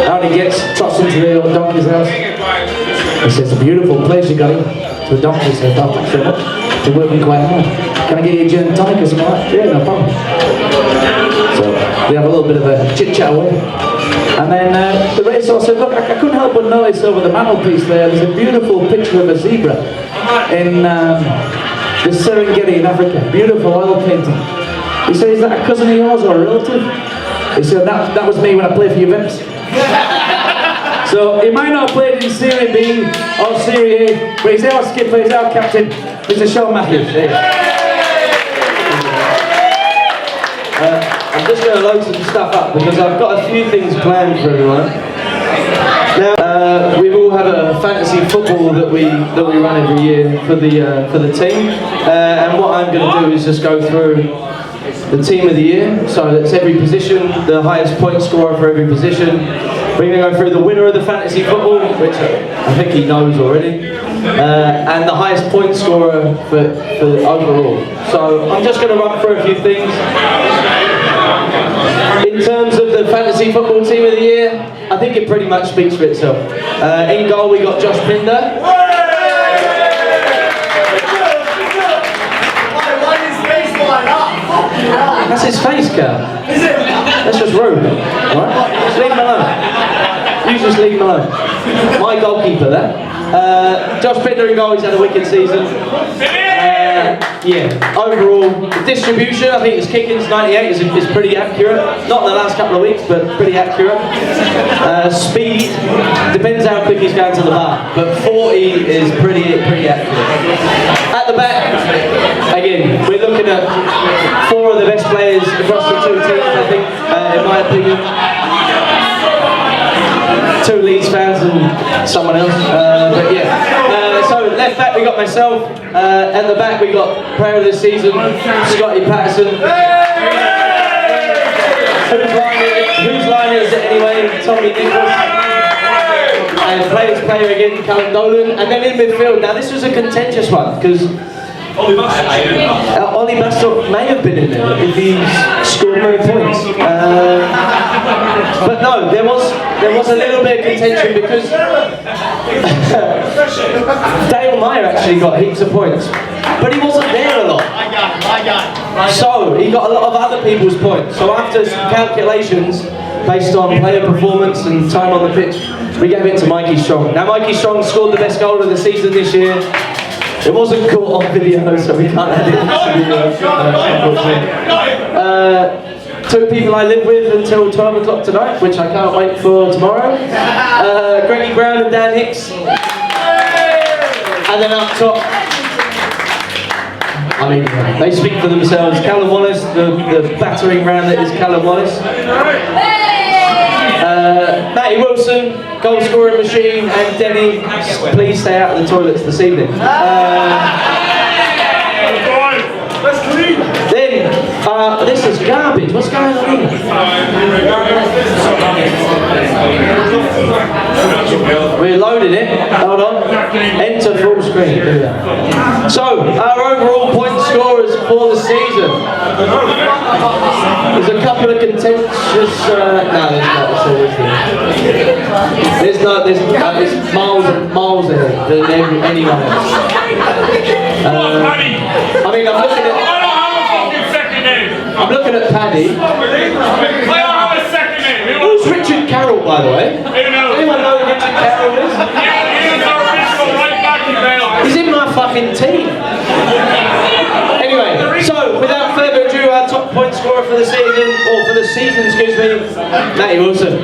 Out he gets, trots into the old donkey's house. He says, it's a beautiful place you got him. So the donkey says, oh, thanks very much. You're working quite hard. Can I get you a gin and tonic or something like that? Yeah, no problem. So they have a little bit of a chit-chat away. And then the racehorse said, look, I couldn't help but notice over the mantelpiece there's a beautiful picture of a zebra in the Serengeti in Africa. Beautiful oil painting. He said, is that a cousin of yours or a relative? He said, that was me when I played for Juventus. So he might not have played in Serie B or Serie A, but he's our skipper, he's our captain. Mr. Sean Matthews. There you go. I'm just going to load some stuff up because I've got a few things planned for everyone. Now, we all have a fantasy football that we run every year for the team, and what I'm going to do is just go through the team of the year. So that's every position, the highest point scorer for every position. We're going to go through the winner of the fantasy football, which I think he knows already, and the highest point scorer for overall. So I'm just going to run through a few things. In terms of the fantasy football team of the year, I think it pretty much speaks for itself. In goal we got Josh Pinder. That's his face, Cal. That's just rude, right? Just leave him alone. You just leave him alone. My goalkeeper there. Josh Pinder in goal, he's had a wicked season. Yeah, overall, the distribution, I think his kickings, 98 is pretty accurate. Not in the last couple of weeks, but pretty accurate. Speed, depends how quick he's going to the bar, but 40 is pretty accurate. At the back, again, we're looking at 4 of the best players across the 2 teams, I think, in my opinion. 2 Leeds fans and someone else, but yeah. So left back we got myself, at the back we got player of the season, Scotty Patterson. Whose line is it anyway? Tommy Randel. And player again, Callum Dolan. And then in midfield, now this was a contentious one because Ollie Bastok may have been in there if he scored more points. But no, there was a little bit of contention because Dale Meyer actually got heaps of points, but he wasn't there a lot. So he got a lot of other people's points. So after some calculations based on player performance and time on the pitch, we gave it to Mikey Strong. Now Mikey Strong scored the best goal of the season this year. It wasn't caught on video, so we can't add it to the 2 people I live with until 12 o'clock tonight, which I can't wait for tomorrow. Greggy Brown and Dan Hicks. And then up top, I mean, they speak for themselves. Callum Wallace, the battering ram that is Callum Wallace. Matty Wilson, goal scoring machine, and Denny, please stay out of the toilets this evening. Then, this is garbage. What's going on here? We're loading it. Hold on. Enter full screen. So, our overall point scorers for the season. There's a couple of contentious. No, there's not. There's miles ahead than anyone else. I mean, I'm looking at Paddy. Who's Richard Carroll, by the way? Anyone know who Richard Carroll is? He's in my fucking team. Anyway, so without further ado, our top point scorer for the season, excuse me, Matty Wilson.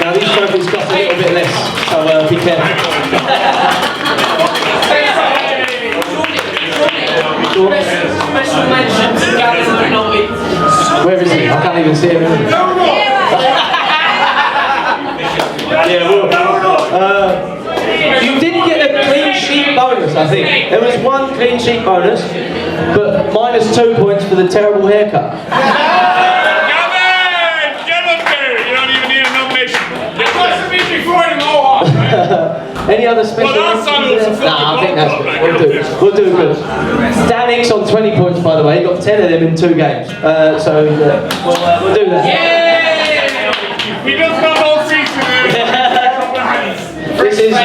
Now these trophies cost a little bit less, so be careful. Special mention to Gary McNeil. Where is he? I can't even see him. Yeah, well, you did get a clean sheet bonus, I think. There was 1 clean sheet bonus, but -2 points for the terrible haircut. Get up there! You don't even need a nomination. It must be before the Mohawk, right? Any other special? Well, that's Nah, I think that's good. We'll do good. Dan Hicks on 20 points, by the way. He got 10 of them in 2 games. We'll do that. He does got all season. This is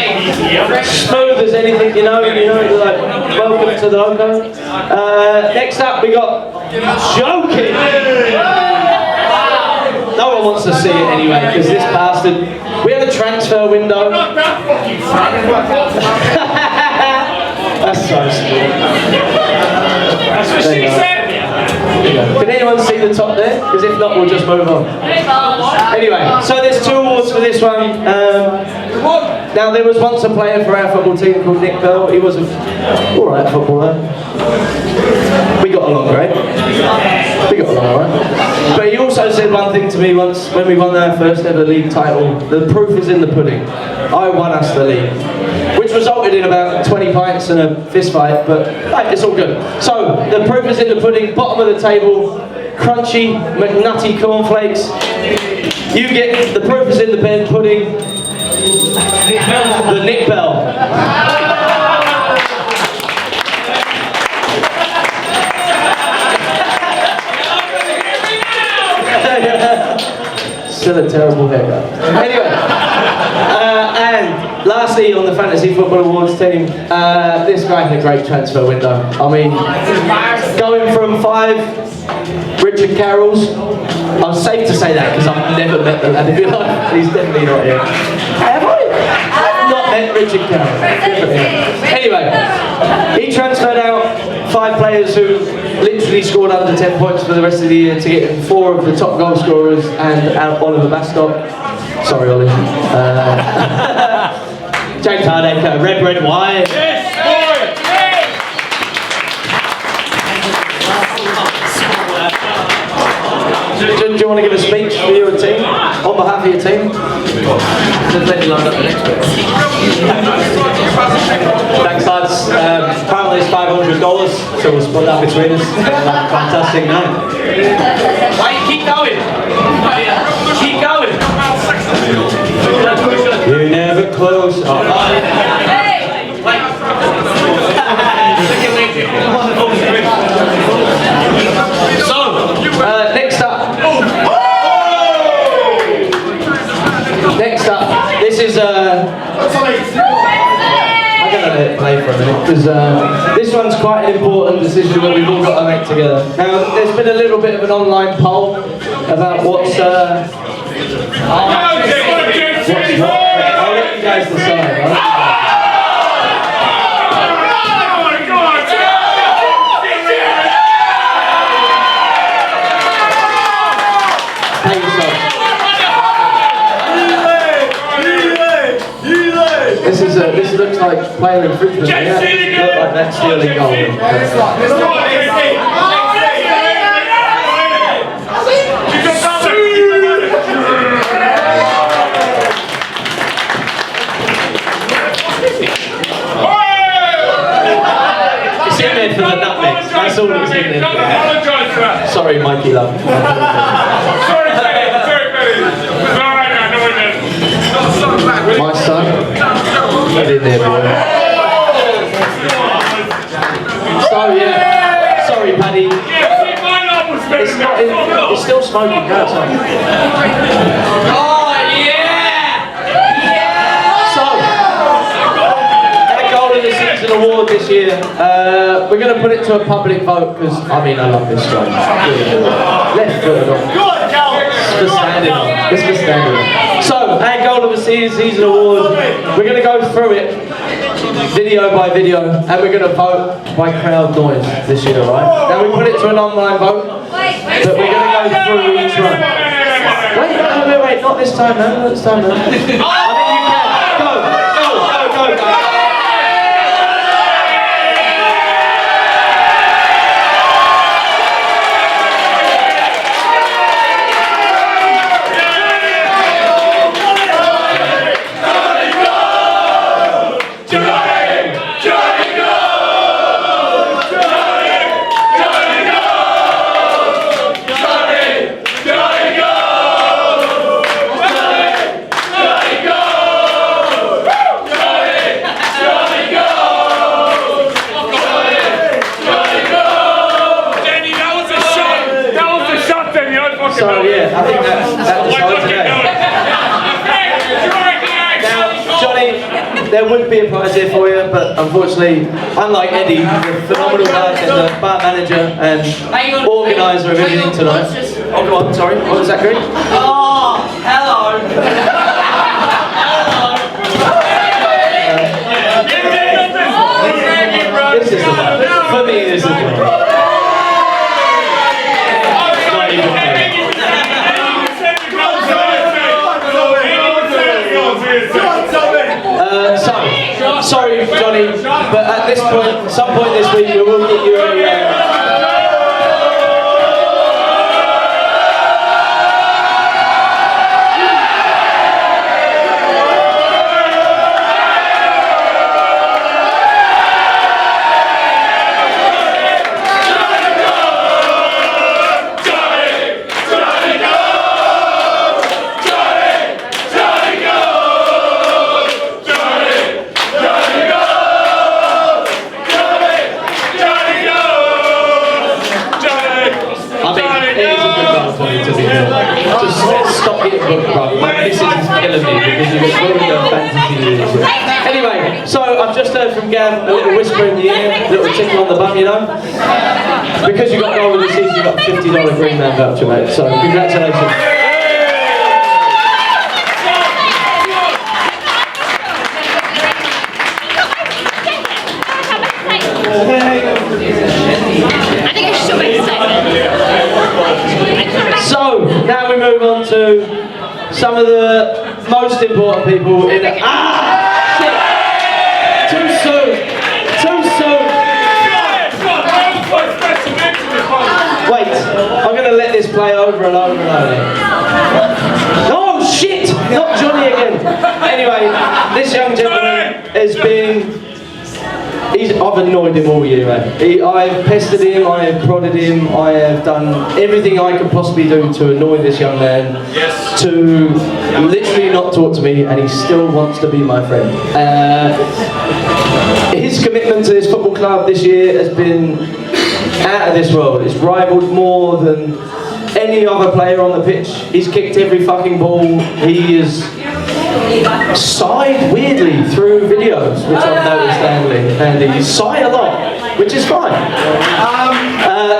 smooth as anything, you know, like, welcome to the LOKO. Next up, we got Joking. No one wants to see it anyway, because this bastard, we had a transfer window. Not that fucking That's so stupid. That's what she said. Can anyone see the top there? Because if not, we'll just move on. Anyway, so there's 2 awards for this one. Now there was once a player for our football team called Nick Bell. He was an alright footballer. along great. We got along alright. But he also said one thing to me once when we won our first ever league title. The proof is in the pudding. I won us the league, which resulted in about 20 pints and a fist fight, but hey, it's all good. So, the proof is in the pudding, bottom of the table, crunchy, McNutty cornflakes. You get the proof is in the pudding, the Nick Bell. Still a terrible haircut. Anyway, and lastly on the Fantasy Football Awards team, this guy had a great transfer window. I mean, going from 5 Richard Carrolls, I'm safe to say that because I've never met the lad in real life. He's definitely not here. Have I? I've not met Richard Carroll. Anyway, he transferred out 5 players who literally scored under 10 points for the rest of the year to get 4 of the top goal scorers and Oliver Bastock. Sorry, Ollie. James Hardacre, red, white. Do you want to give a speech for your team, on behalf of your team? Thanks lads. Apparently it's $500, so we'll split that between us. Fantastic night. Wait, keep going. Keep going. You never close. Oh. So, next up. Next up, this is I'm gonna let it play for a minute because this one's quite an important decision that we've all got to make together. Now, there's been a little bit of an online poll about what's what. I'll let you guys decide, right? This looks like player infringement. Yeah, look like that's stealing goal. It's in there for the nutmeg. That's all it's in there for. Sorry, Mikey, love. My son, get in there, boy. So yeah, sorry, Paddy. It's still smoking outside. Oh yeah! So, our goal of the season award this year, we're going to put it to a public vote because I mean I love this guy. Left foot on. It's for standing on. It's for standing on. So, our goal of the season award, we're going to go through it, video by video, and we're going to vote by crowd noise this year, right? Now, we put it to an online vote, but we're going to go through each one. Wait, not this time, man, not this time, man. I think you can. Go. So yeah, I think that decides today. Now, Johnny, there would be a prize here for you, but unfortunately, unlike Eddie, the phenomenal bartender, bar manager, and organiser of everything tonight. Oh, go on, sorry, what was that, Greg? Oh, hello. This is the one. For me, this is the one. Sorry, Johnny, but at this point, some point this week, we will get you a a tickle on the bum, you know? Because you got goal of the season, you got a $50 Green Man voucher, mate. So congratulations. So, now we move on to some of the most important people in the... Too soon! Too soon! Wait, I'm going to let this play over and over and over. Oh shit! Not Johnny again! Anyway, this young gentleman has been... I've annoyed him all year, mate. I've pestered him, I have prodded him, I have done everything I could possibly do to annoy this young man, to literally not talk to me, and he still wants to be my friend. His commitment to this football club this year has been out of this world. It's rivaled more than any other player on the pitch. He's kicked every fucking ball. He is sighed weirdly through videos, which I've noticed, and he sighed a lot, which is fine.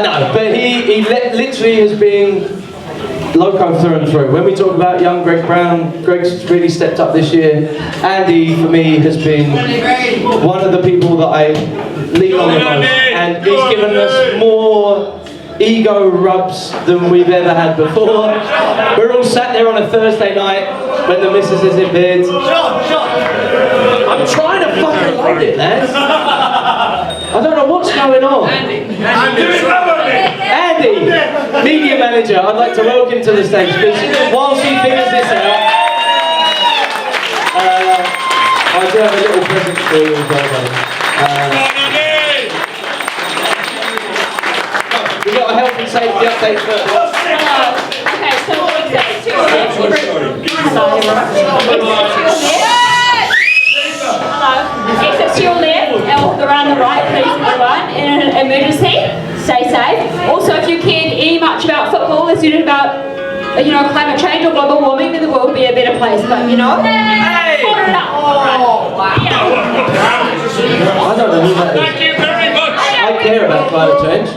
No, but he literally has been LOKO through and through. When we talk about young Greg Brown, Greg's really stepped up this year. Andy, for me, has been one of the people that I lean on the most, and he's given us more ego rubs than we've ever had before. We're all sat there on a Thursday night when the missus is in bed. I'm trying to fucking load it, lads. I don't know what's going on. Andy, media manager, I'd like to welcome to the stage, because whilst he figures this out, I do have a little present for you as well, mate. We've got a health and safety update first. Okay, so except to your left. Hello, except to your left, around the right, please, everyone. In an emergency, stay safe. Also, if you cared any much about football, as you did about, climate change or global warming, then the world would be a better place. But I don't know who that is. Thank you very much. I care about climate change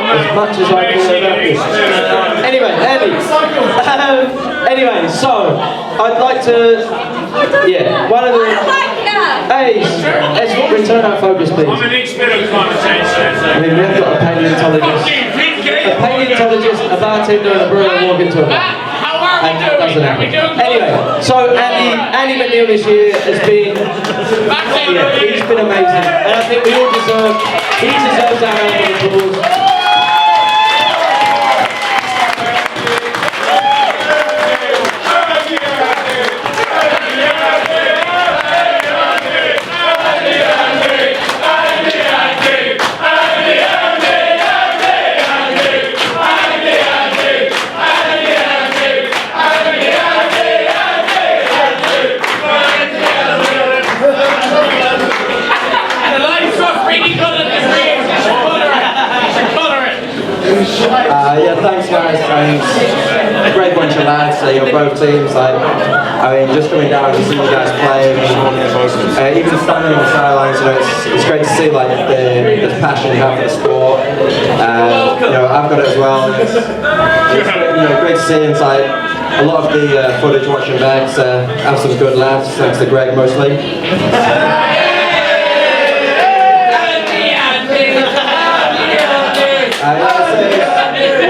as much as I care about this. Anyway, Andy. Anyway, so I'd like to, one of the. Hey, let's return our focus, please. I'm an expert on climate change. I mean, we have got a paleontologist, a bartender, and a brewer walk into a bar. And that doesn't happen. Anyway, so Andy McNeil this year has been, he's been amazing, and I think we all he deserves our round of applause. Thanks guys, a great bunch of lads, both teams, just coming down to see you guys play, even standing on the sidelines, it's great to see the passion you have for the sport. I've got it as well. It's great to see inside a lot of the footage watching back, have some good laughs, thanks to Greg mostly.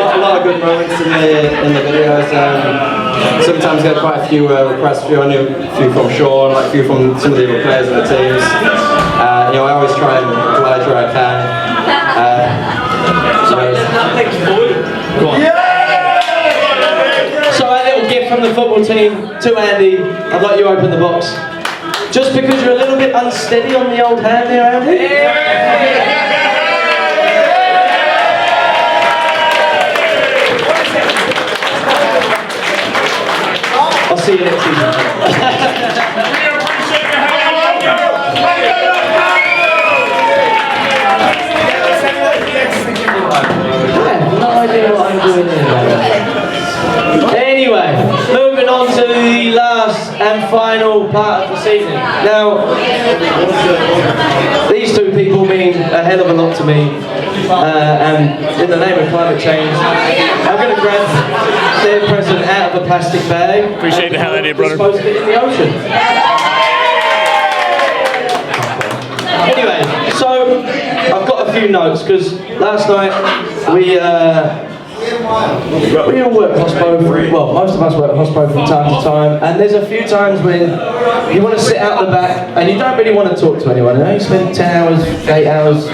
A lot of good moments in the videos. Sometimes get quite a few requests, a few from Sean, a few from some of the other players in the teams. I always try and oblige where I can. So a little gift from the football team to Andy. I'd like you to open the box. Just because you're a little bit unsteady on the old hand there, Andy. I'll see you next season. No idea what I'm doing here. Anyway, moving on to the last and final part of the season. Now, these two people mean a hell of a lot to me. And in the name of climate change, I'm going to grab their present out of a plastic bag. Appreciate the hell out of you, brother. Dispose of it in the ocean. Anyway, so I've got a few notes because last night we all work hospo, well, most of us work hospo from time to time, and there's a few times when you want to sit out the back and you don't really want to talk to anyone. You know, you spend 10 hours, 8 hours,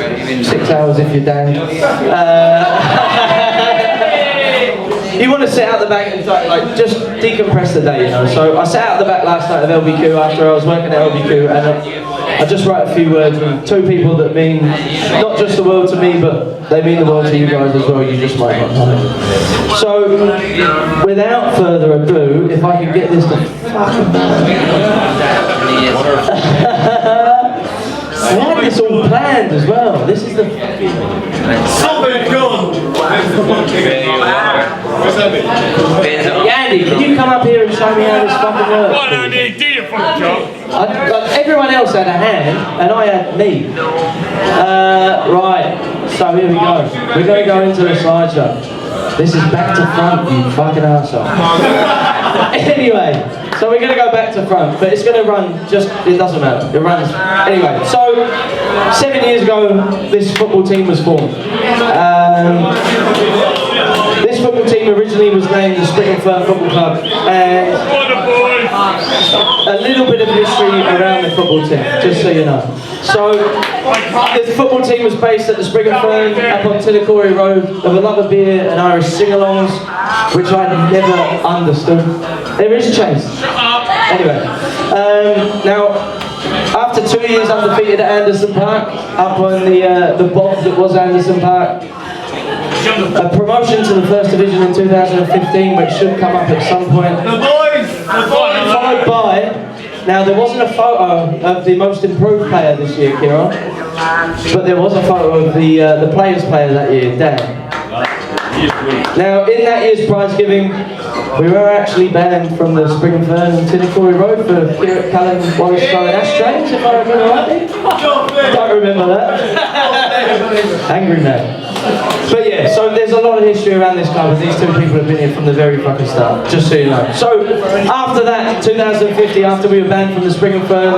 6 hours if you're down. You want to sit out the back and like just decompress the day, you know. So I sat out the back last night of LBQ after I was working at LBQ, and I just write a few words with two people that mean not just the world to me, but they mean the world to you guys as well. You just might not know. So without further ado, if I can get this to fucking I had this all planned as well. This is the Andy, can you come up here and show me how this fucking works? What do you do, you fucking job? Everyone else had a hand, and I had me. Right, so here we go. We're going to go into the slideshow. This is back to front, you fucking arsehole. Anyway, so we're going to go back to front, but it's going to run just, it doesn't matter, it runs. Anyway, so 7 years ago, this football team was formed. This football team originally was named the Spring and Fern Football Club, and a little bit of history around the football team, just so you know. So, the football team was based at the Spring and Fern up on Tillicori Road, of a love of beer and Irish sing-alongs, which I never understood. There is chase. Anyway, now, after 2 years undefeated at Anderson Park, up on the bog that was Anderson Park, a promotion to the First Division in 2015, which should come up at some point. Followed by, now there wasn't a photo of the most improved player this year, Kieran, but there was a photo of the players' player that year, Dan. Now, in that year's prize giving, we were actually banned from the Spring and Fern and Tillicori Road for Callum Wallace throwing ashtrays, if I remember rightly. Don't remember that. Angry man. But yeah, so there's a lot of history around this club, and these two people have been here from the very fucking start, just so you know. So, after that, 2050, after we were banned from the Spring and Fern,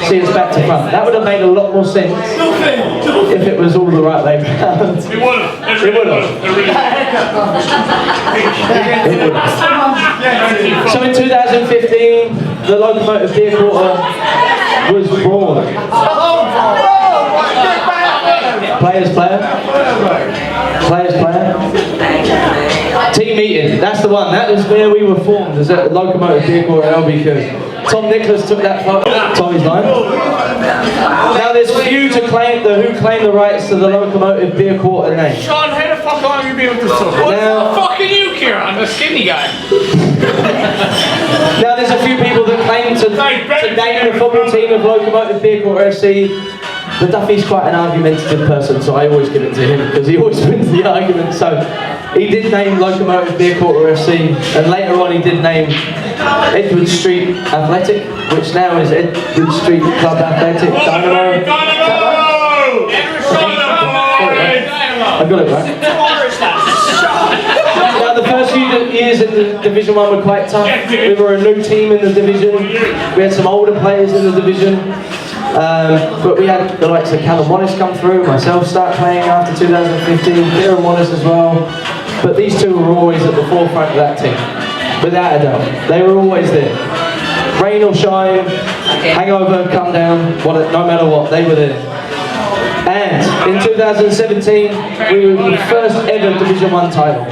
see us back to front. That would have made a lot more sense if it was all the right way around. It would have. It would have. So in 2015, the Locomotive Beer Quarter was born. Players player. Team meeting, that's the one. That was where we were formed, as at Locomotive Beer Quarter at LBQ. Tom Nicholas took that photo. Tommy's line. Now there's few who claim the rights to the Locomotive Beer Quarter name. Sean, how the fuck are you being able to talk? What the fuck are you, Kieran? The skinny guy. Now there's a few people that claim to name the football team of Locomotive Beer Quarter FC. But Duffy's quite an argumentative person, so I always give it to him because he always wins the argument. So he did name Locomotive Beer Quarter FC, and later on he did name Edward Street Athletic, which now is Edward Street Club Athletic Dynamo. I got it right. Now the first few years in the Division 1 were quite tough. We were a new team in the division. We had some older players in the division. But we had the likes of Callum Wallace come through, myself start playing after 2015, Kieran Wallace as well. But these two were always at the forefront of that team, without a doubt. They were always there. Rain or shine, hangover, come down, no matter what, they were there. And in 2017, we were the first ever Division 1 title.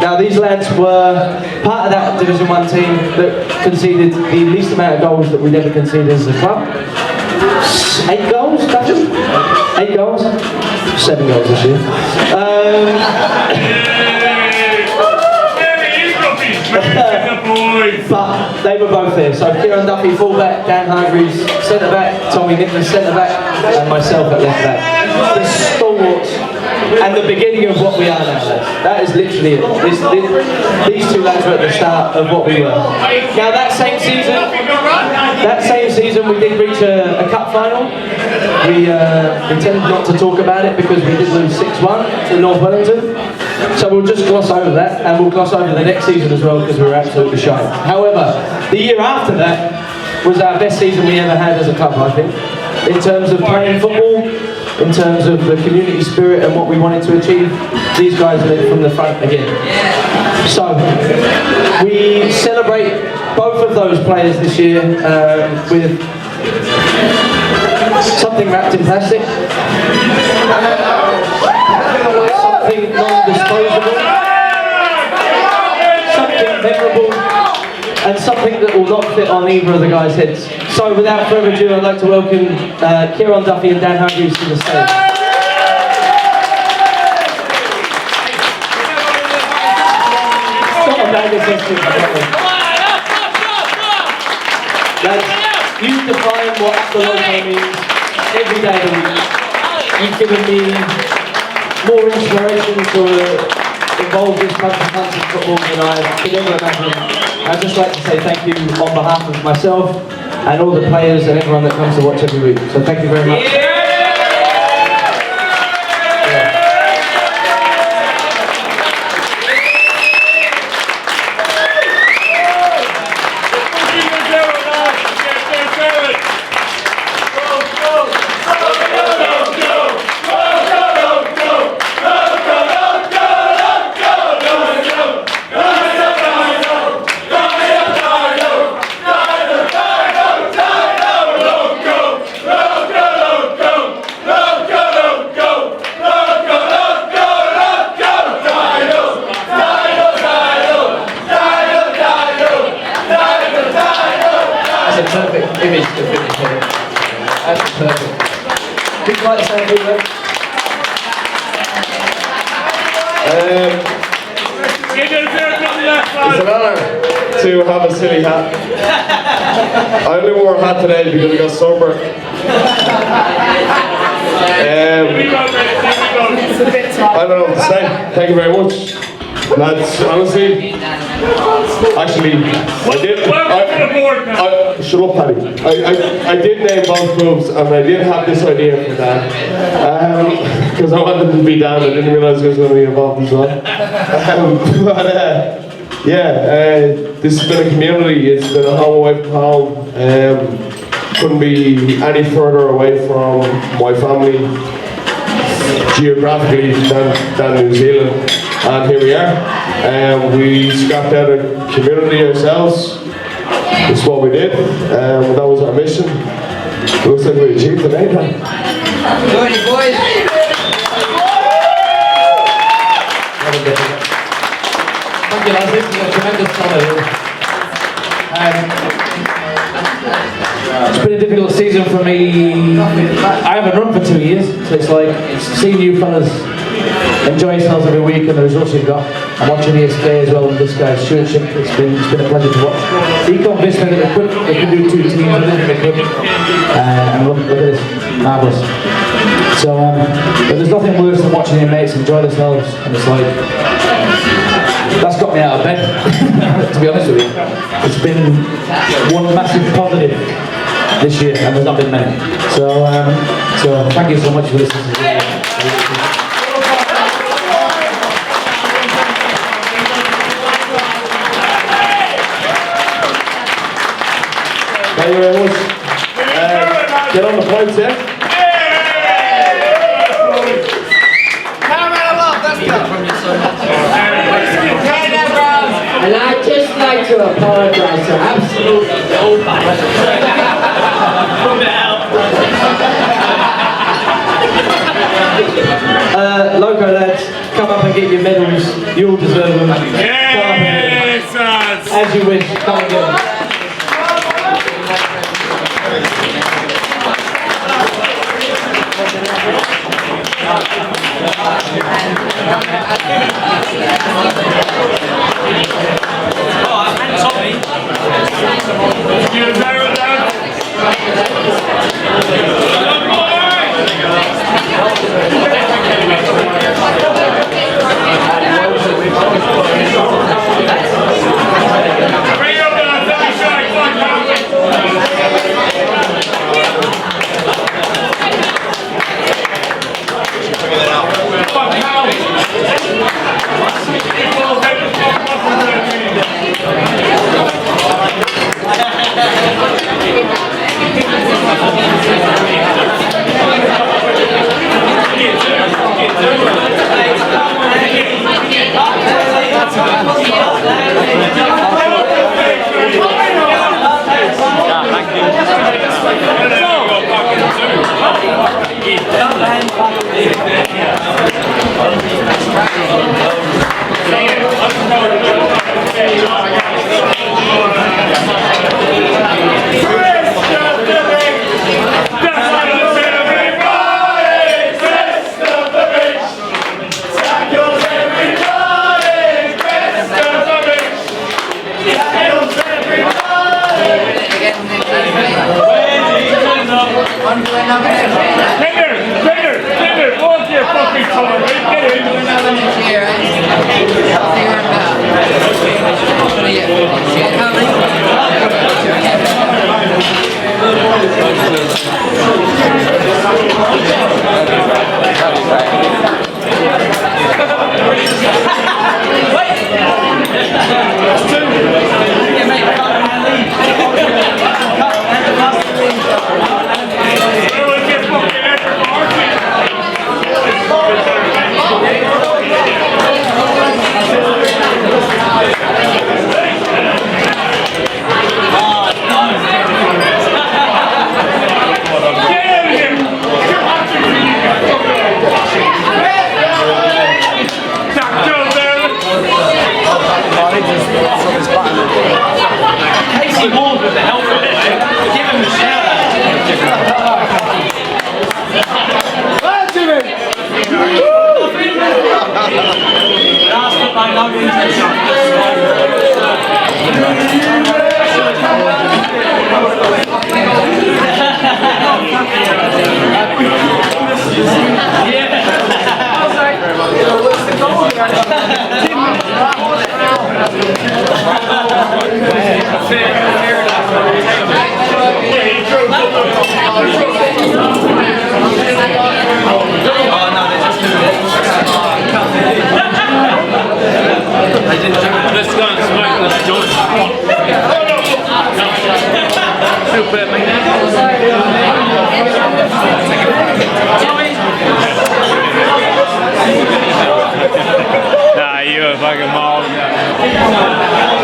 Now these lads were part of that Division 1 team that conceded the least amount of goals that we'd ever conceded as a club. 8 goals, Dutcham? 8 goals? 7 goals this year. But they were both there. So Kieran Duffy, fullback, Dan Hargreaves, centre back, Tommy Nicholas, centre back, and myself at left back. The stalwarts and the beginning of what we are now, lads. That is literally it. These two lads were at the start of what we were. Now that same season, That same season we did reach a cup final. We tended not to talk about it because we did lose 6-1 to North Wellington. So we'll just gloss over that, and we'll gloss over the next season as well because we were absolutely shy. However, the year after that was our best season we ever had as a club, I think. In terms of playing football, in terms of the community spirit and what we wanted to achieve, these guys led from the front again. So, we celebrate both of those players this year with something wrapped in plastic, something non-disposable, something memorable, and something that will not fit on either of the guys' heads. So without further ado, I'd like to welcome Kieran Duffy and Dan Hargreaves to the stage. Lads, you define what the LOKO means every day of the week. You've given me more inspiration to involve this country in football than I could ever imagine. I'd just like to say thank you on behalf of myself and all the players and everyone that comes to watch every week. So thank you very much. Perfect image to finish here. That's perfect. Would you like to say anything there? It's an honour to have a silly hat. I only wore a hat today because I got sunburned. I don't know what to say. Thank you very much. Lads, honestly, actually, shut up, Paddy. I did name both clubs, and I did have this idea for Dan, because I wanted to be Dan. I didn't realise I was going to be involved as well. This has been a community. It's been a home away from home. Couldn't be any further away from my family geographically than New Zealand. And here we are. We scrapped out a community ourselves. That's what we did. That was our mission. It looks like we achieved it, eh, Dan? Good, boys. Thank you, lads. This is a tremendous honour. It's been a difficult season for me. I haven't run for 2 years, so it's like seeing you fellas enjoy yourselves every week and the results you've got. I'm watching ESK as well and this guy's stewardship. It's been a pleasure to watch. He convinced me that they could do 2 teams and then they could. And look at this, marvellous. So, but there's nothing worse than watching your mates enjoy themselves, and it's like, that's got me out of bed, to be honest with you. It's been one massive positive this year, and there's not been many. So thank you so much for listening to me. Thank you very much. Get on the points, yeah? And I'd just like to apologise to absolutely nobody. LOKO lads, come up and get your medals. You all deserve them. Yes, as you wish. Come and get them. Tommy. You narrow down. Bring up the shy, Let's go and smoke this joint. Super Nah, you're a fucking mall.